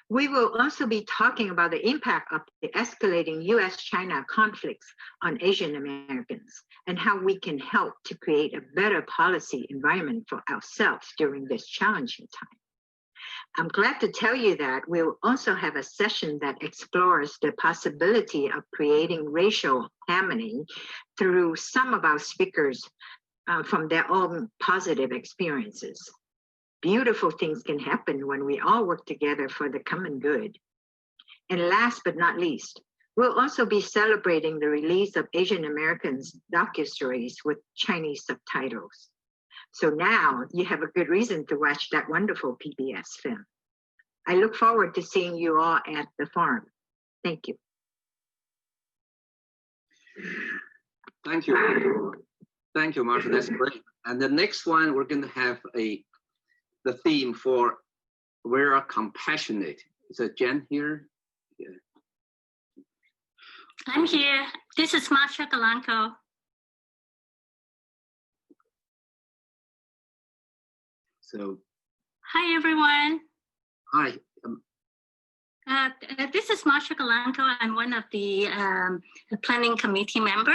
We will also be talking about the impact of the escalating US-China conflicts on Asian Americans, and how we can help to create a better policy environment for ourselves during this challenging time. I'm glad to tell you that we'll also have a session that explores the possibility of creating racial harmony through some of our speakers from their own positive experiences. Beautiful things can happen when we all work together for the common good. And last but not least, we'll also be celebrating the release of Asian Americans docuseries with Chinese subtitles. So now you have a good reason to watch that wonderful PBS film. I look forward to seeing you all at the forum. Thank you. Thank you. Thank you, Marsha. That's great. And the next one, we're going to have the theme for we're compassionate. Is that Jen here? Yeah. I'm here. This is Marsha Galanco. So, Hi, everyone. hi. This is Marsha Galanto. I'm one of the planning committee member.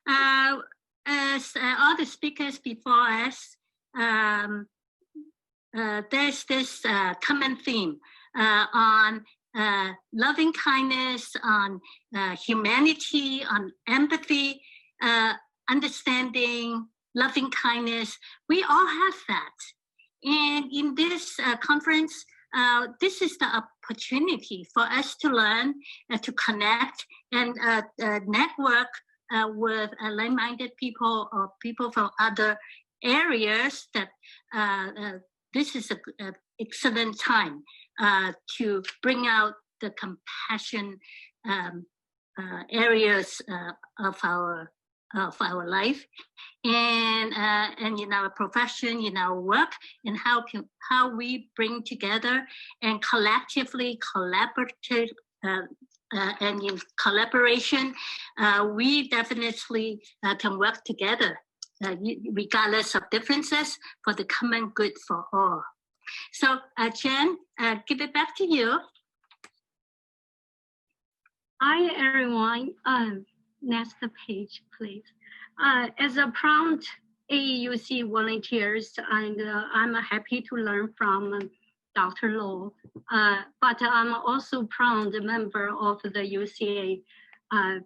As all the speakers before us, there's this common theme on loving kindness, on humanity, on empathy, understanding, loving kindness. We all have that. And in this conference, this is the opportunity for us to learn, to connect, and network with like-minded people or people from other areas. That this is an excellent time to bring out the compassion areas of our life, and in our profession, in our work, and how we bring together and collectively collaborate, and in collaboration, we definitely can work together, regardless of differences, for the common good for all. So, Jen, give it back to you. Hi, everyone. Next page, please. As a proud AAUC volunteers, and I'm happy to learn from Dr. Lo, but I'm also proud member of the UCA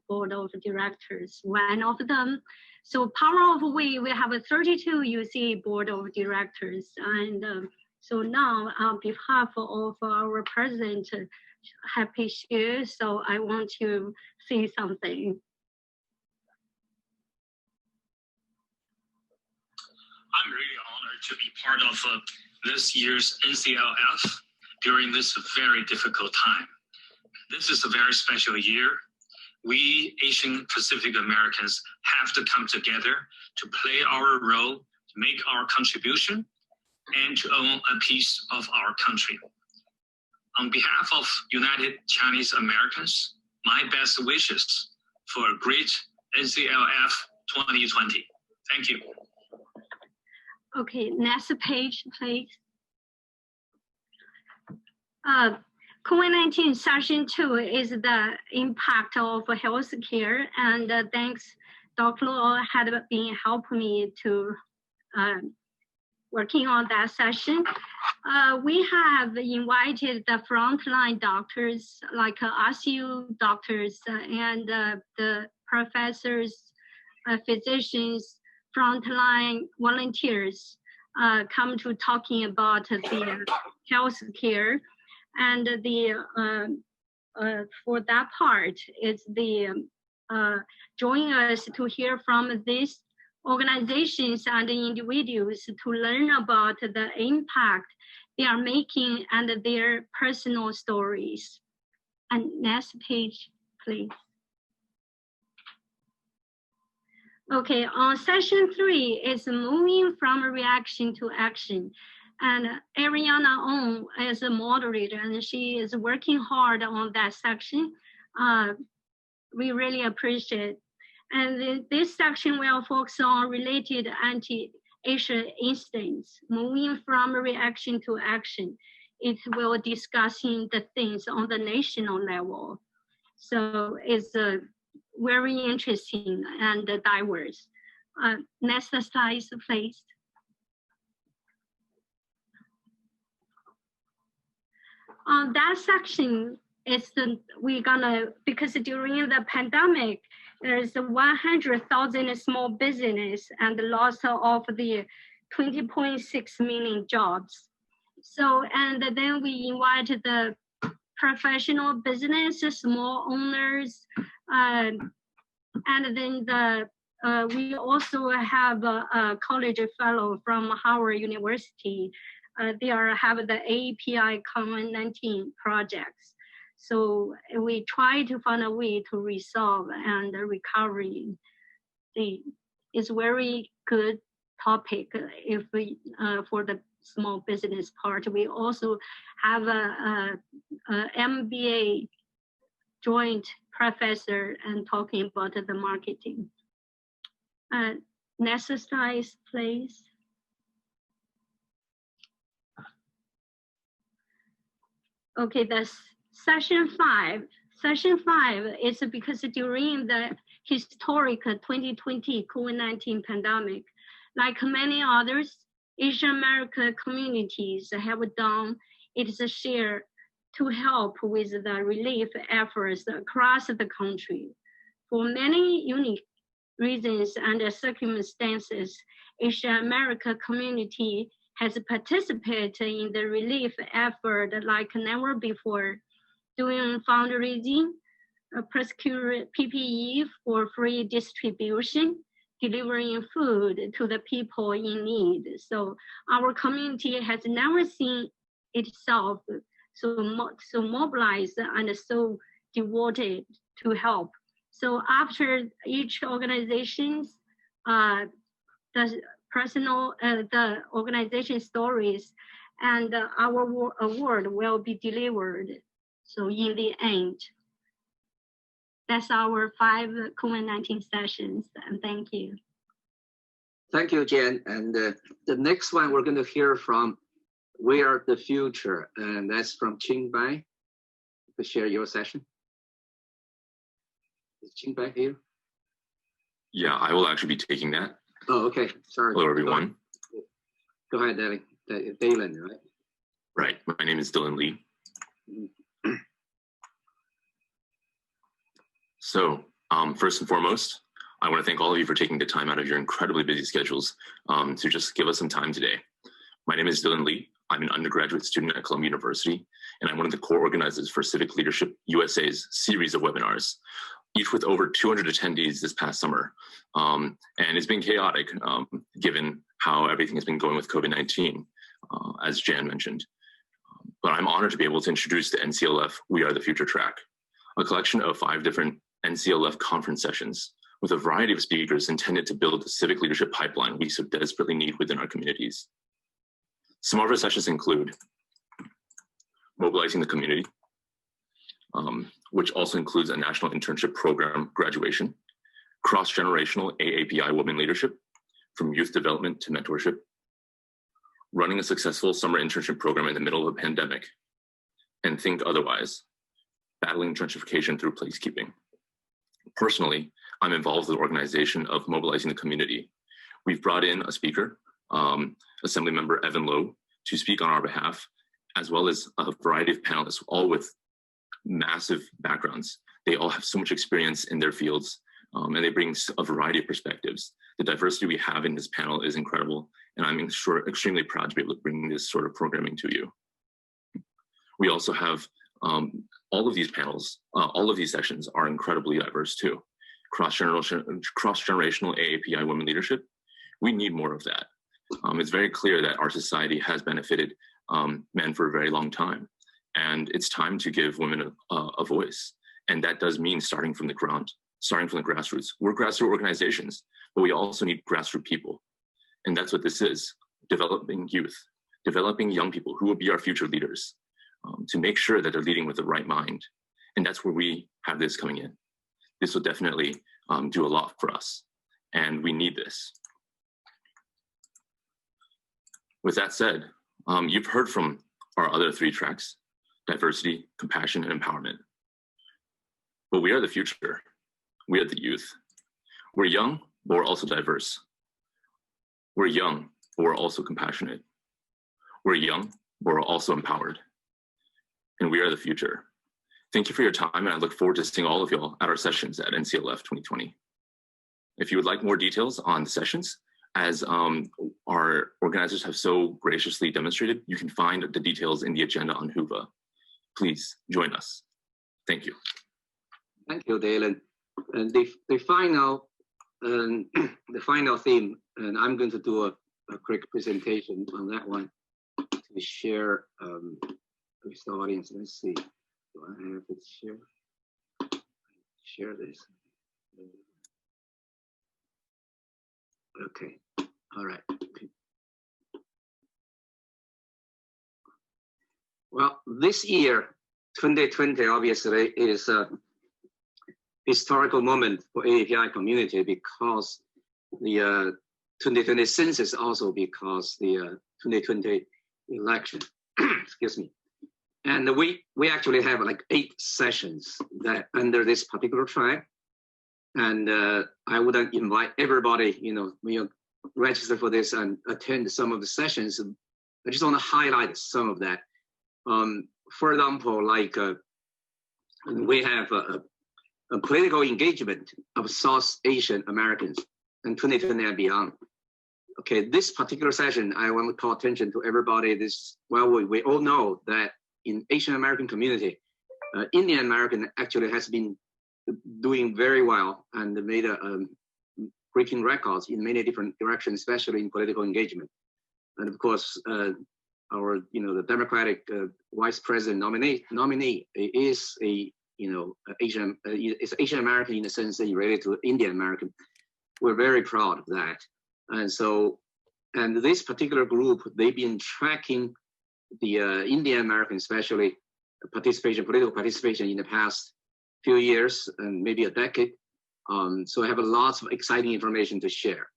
Board of Directors, one of them. So power of we have a 32 UCA Board of Directors, and so now on behalf of our president, Happy Xue, so I want to say something. I'm really honored to be part of this year's Nclf during this very difficult time. This is a very special year. We Asian Pacific Americans have to come together to play our role, to make our contribution, and to own a piece of our country. On behalf of United Chinese Americans, my best wishes for a great Nclf 2020. Thank you. Okay, next page, please. COVID-19 session 2 is the impact of healthcare, and thanks, Dr. Lo had been helping me to working on that session. We have invited the frontline doctors, like ICU doctors and the professors, physicians, frontline volunteers come to talking about the health care, and the for that part is the join us to hear from these organizations and individuals to learn about the impact they are making and their personal stories. And next page, please. Okay, on session 3 is moving from reaction to action. And Ariana Ong is a moderator, and she is working hard on that section. We really appreciate it. And this section will focus on related anti-Asian incidents, moving from reaction to action. It will discussing the things on the national level. So it's very interesting and diverse. Next slide, please. On that section, because during the pandemic, there's 100,000 small business and the loss of the 20.6 million jobs. So, and then we invited the professional businesses, small owners, and then we also have a college fellow from Howard University. They have the API COVID-19 projects. So we try to find a way to resolve and recovery. It's very good topic if we for the small business part. We also have a MBA joint professor and talking about the marketing. Next slide, please. Okay, that's session 5. Session 5 is because during the historic 2020 COVID-19 pandemic, like many others, Asian American communities have done its share to help with the relief efforts across the country. For many unique reasons and circumstances, Asian American community has participated in the relief effort like never before, doing fundraising, procure PPE for free distribution, delivering food to the people in need. So our community has never seen itself so mobilized and so devoted to help. So after each organization's the organization stories and our award will be delivered. So in the end, that's our 5 COVID-19 sessions, and thank you. Thank you, Jen. And the next one we're going to hear from We Are the Future, and that's from Qingbai. To share your session. Is Qingbai here? Yeah, I will actually be taking that. Oh, okay. Sorry. Hello, everyone. Go ahead, Dylan, right? Right. My name is Dylan Lee. So, first and foremost, I want to thank all of you for taking the time out of your incredibly busy schedules to just give us some time today. My name is Dylan Lee. I'm an undergraduate student at Columbia University, and I'm one of the core organizers for Civic Leadership USA's series of webinars, each with over 200 attendees this past summer. And it's been chaotic given how everything has been going with COVID-19, as Jan mentioned. But I'm honored to be able to introduce the Nclf We Are the Future track, a collection of 5 different Nclf conference sessions with a variety of speakers intended to build the civic leadership pipeline we so desperately need within our communities. Some of our sessions include mobilizing the community, which also includes a national internship program graduation, cross-generational AAPI women leadership, from youth development to mentorship, running a successful summer internship program in the middle of a pandemic, and think otherwise, battling gentrification through placekeeping. Personally, I'm involved with the organization of mobilizing the community. We've brought in a speaker, Assemblymember Evan Lowe, to speak on our behalf, as well as a variety of panelists, all with massive backgrounds. They all have so much experience in their fields, and they bring a variety of perspectives. The diversity we have in this panel is incredible, and I'm extremely proud to be able to bring this sort of programming to you. We also have all of these panels, all of these sessions are incredibly diverse too. Cross-generational AAPI women leadership, we need more of that. It's very clear that our society has benefited men for a very long time, and it's time to give women a voice. And that does mean starting from the ground, starting from the grassroots. We're grassroots organizations, but we also need grassroots people. And that's what this is, developing youth, developing young people who will be our future leaders, to make sure that they're leading with the right mind. And that's where we have this coming in. This will definitely do a lot for us, and we need this. With that said, you've heard from our other 3 tracks, diversity, compassion, and empowerment. But we are the future. We are the youth. We're young, but we're also diverse. We're young, but we're also compassionate. We're young, but we're also empowered. And we are the future. Thank you for your time, and I look forward to seeing all of y'all at our sessions at Nclf 2020. If you would like more details on the sessions, as our organizers have so graciously demonstrated, you can find the details in the agenda on Whova. Please join us. Thank you. Thank you, Dylan. And the final theme, and I'm going to do a quick presentation on that one to share with the audience. Let's see. Do I have it share? Share this. Okay. All right. Well, this year, 2020, obviously, is a historical moment for AAPI community because the 2020 census, also because the 2020 election, excuse me. And we actually have like 8 sessions that under this particular track. And I would invite everybody, when you register for this and attend some of the sessions, I just want to highlight some of that. For example, like we have a political engagement of South Asian Americans in 2020 and beyond. Okay, this particular session, I want to call attention to everybody. We all know that in Asian American community, Indian American actually has been doing very well and made breaking records in many different directions, especially in political engagement. And of course, our the Democratic Vice President nominee is Asian American in the sense that related to Indian American. We're very proud of that. And this particular group, they've been tracking the Indian American, especially political participation in the past few years and maybe a decade. So I have lots of exciting information to share.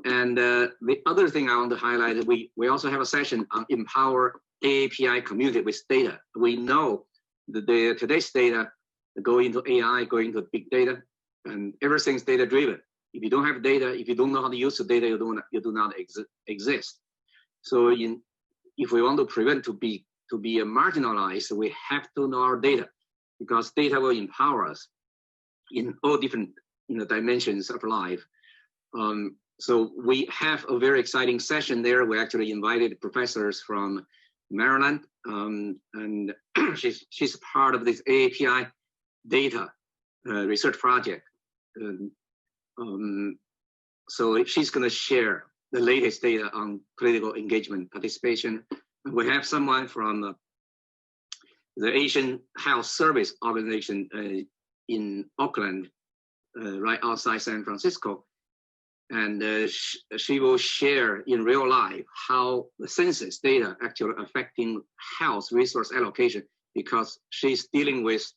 And the other thing I want to highlight, we also have a session on empower AAPI community with data. We know that today's data go into AI, go into big data, and everything's data driven. If you don't have data, if you don't know how to use the data, you do not exist. So if we want to prevent to be marginalized, we have to know our data, because data will empower us in all different dimensions of life. So we have a very exciting session there. We actually invited professors from Maryland, and she's part of this AAPI data research project. So she's going to share the latest data on political engagement participation. We have someone from the Asian Health Service Organization in Oakland, right outside San Francisco. And she will share in real life how the census data actually affecting health resource allocation, because she's dealing with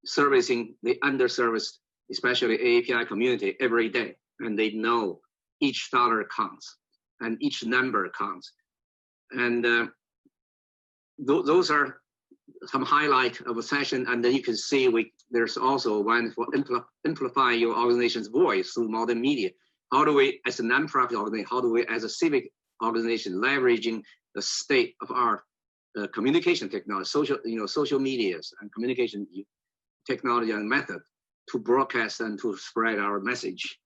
servicing the underserviced, especially AAPI community every day. And they know each dollar counts and each number counts. And those are some highlight of a session. And then you can see there's also one for amplify your organization's voice through modern media. How do we, as a nonprofit organization, how do we, as a civic organization, leveraging the state of art communication technology, social medias and communication technology and method to broadcast and to spread our message?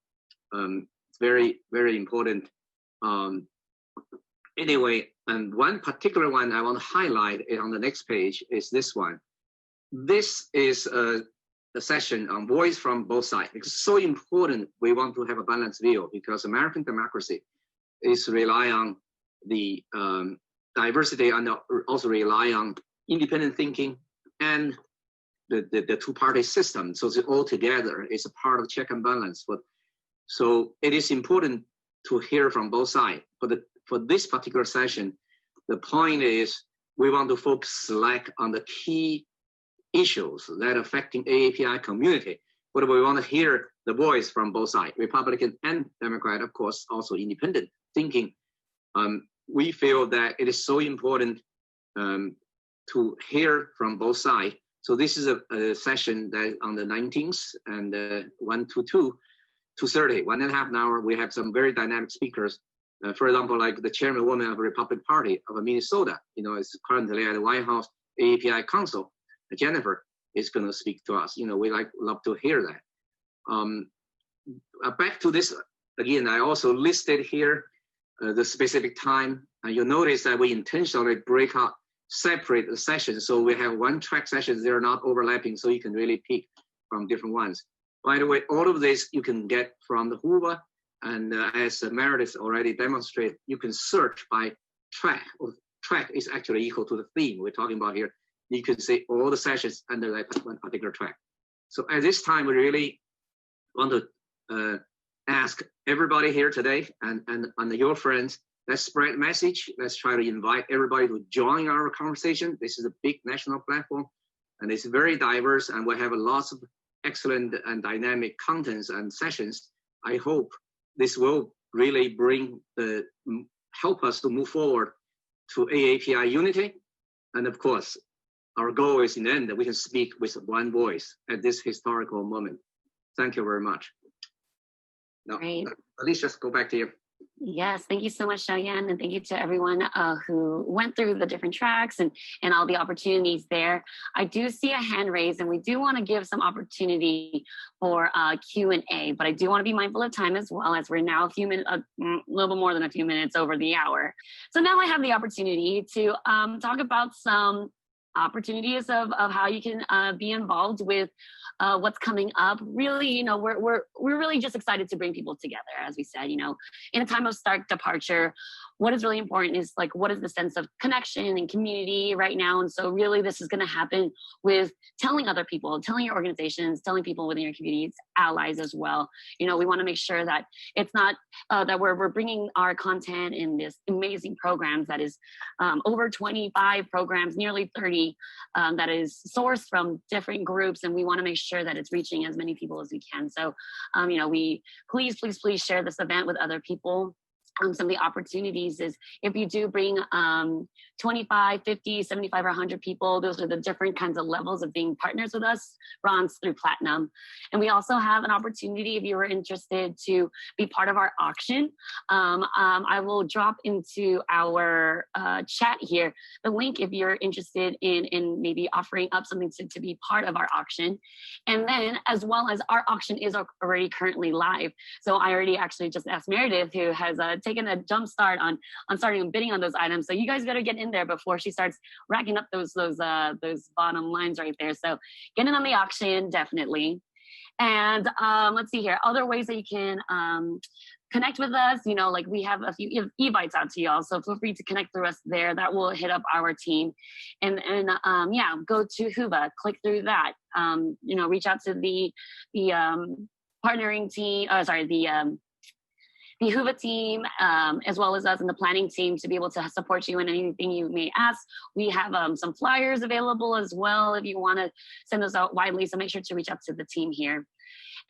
It's very, very important. Anyway, and one particular one I want to highlight on the next page is this one. This is a session on voice from both sides. It's so important. We want to have a balanced view, because American democracy is rely on the diversity and also rely on independent thinking and the two-party system. So all together is a part of check and balance. So it is important to hear from both sides. For this particular session, the point is we want to focus on the key issues that are affecting AAPI community, but we want to hear the voice from both sides, Republican and Democrat, of course, also independent thinking. We feel that it is so important to hear from both sides. So this is a session that on the 19th and 1 to 2:30, 1.5 hours. We have some very dynamic speakers. For example, like the chairwoman of the Republican Party of Minnesota, is currently at the White House AAPI Council. Jennifer is going to speak to us. We love to hear that. Back to this again. I also listed here the specific time, and you'll notice that we intentionally separate the sessions. So we have one track sessions. They're not overlapping, so you can really pick from different ones. By the way, all of this you can get from the Hoover, and as Meredith already demonstrated, you can search by track. Track is actually equal to the theme we're talking about here. You can see all the sessions under that one particular track. So at this time, we really want to ask everybody here today and your friends, let's spread message. Let's try to invite everybody to join our conversation. This is a big national platform, and it's very diverse, and we have lots of excellent and dynamic contents and sessions. I hope this will really help us to move forward to AAPI unity. And of course, our goal is in the end that we can speak with one voice at this historical moment. Thank you very much. Now, Alicia, go back to you. Yes, thank you so much, Xiaoyan, and thank you to everyone who went through the different tracks and all the opportunities there. I do see a hand raised, and we do want to give some opportunity for Q&A, but I do want to be mindful of time as well, as we're now a little bit more than a few minutes over the hour. So now I have the opportunity to talk about some opportunities of how you can be involved with what's coming up. Really, you know, we're really just excited to bring people together, as we said, you know, in a time of stark departure. What is really important is like, what is the sense of connection and community right now? And so really this is going to happen with telling other people, telling your organizations, telling people within your communities, allies as well. You know, we want to make sure that it's not that we're bringing our content in this amazing programs that is over 25 programs, nearly 30 that is sourced from different groups. And we want to make sure that it's reaching as many people as we can. So, you know, we please share this event with other people. Some of the opportunities is if you do bring 25, 50, 75, or 100 people, those are the different kinds of levels of being partners with us, bronze through platinum. And we also have an opportunity if you were interested to be part of our auction. I will drop into our chat here the link if you're interested in maybe offering up something to be part of our auction. And then as well as our auction is already currently live. So I already actually just asked Meredith, who has taken a jump start on starting bidding on those items. So you guys better get in there before she starts racking up those bottom lines right there. So get in on the auction, definitely. And let's see here, other ways that you can connect with us. You know, like we have a few e-bites out to y'all, so feel free to connect through us there. That will hit up our team. And yeah, go to Whova, click through that. You know, reach out to the partnering team, the Whova team, as well as us in the planning team, to be able to support you in anything you may ask. We have some flyers available as well if you want to send those out widely, so make sure to reach out to the team here.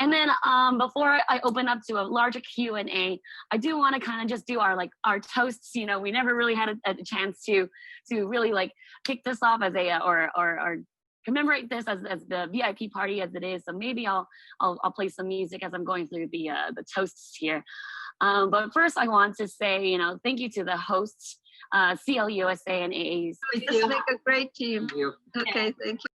And then before I open up to a larger Q&A, I do want to kind of just do our toasts. You know, we never really had a chance to really like kick this off as a or commemorate this as the VIP party as it is. So maybe I'll play some music as I'm going through the toasts here. But first I want to say, you know, thank you to the hosts, CLUSA and AAUC. We just make a great team. Okay, thank you.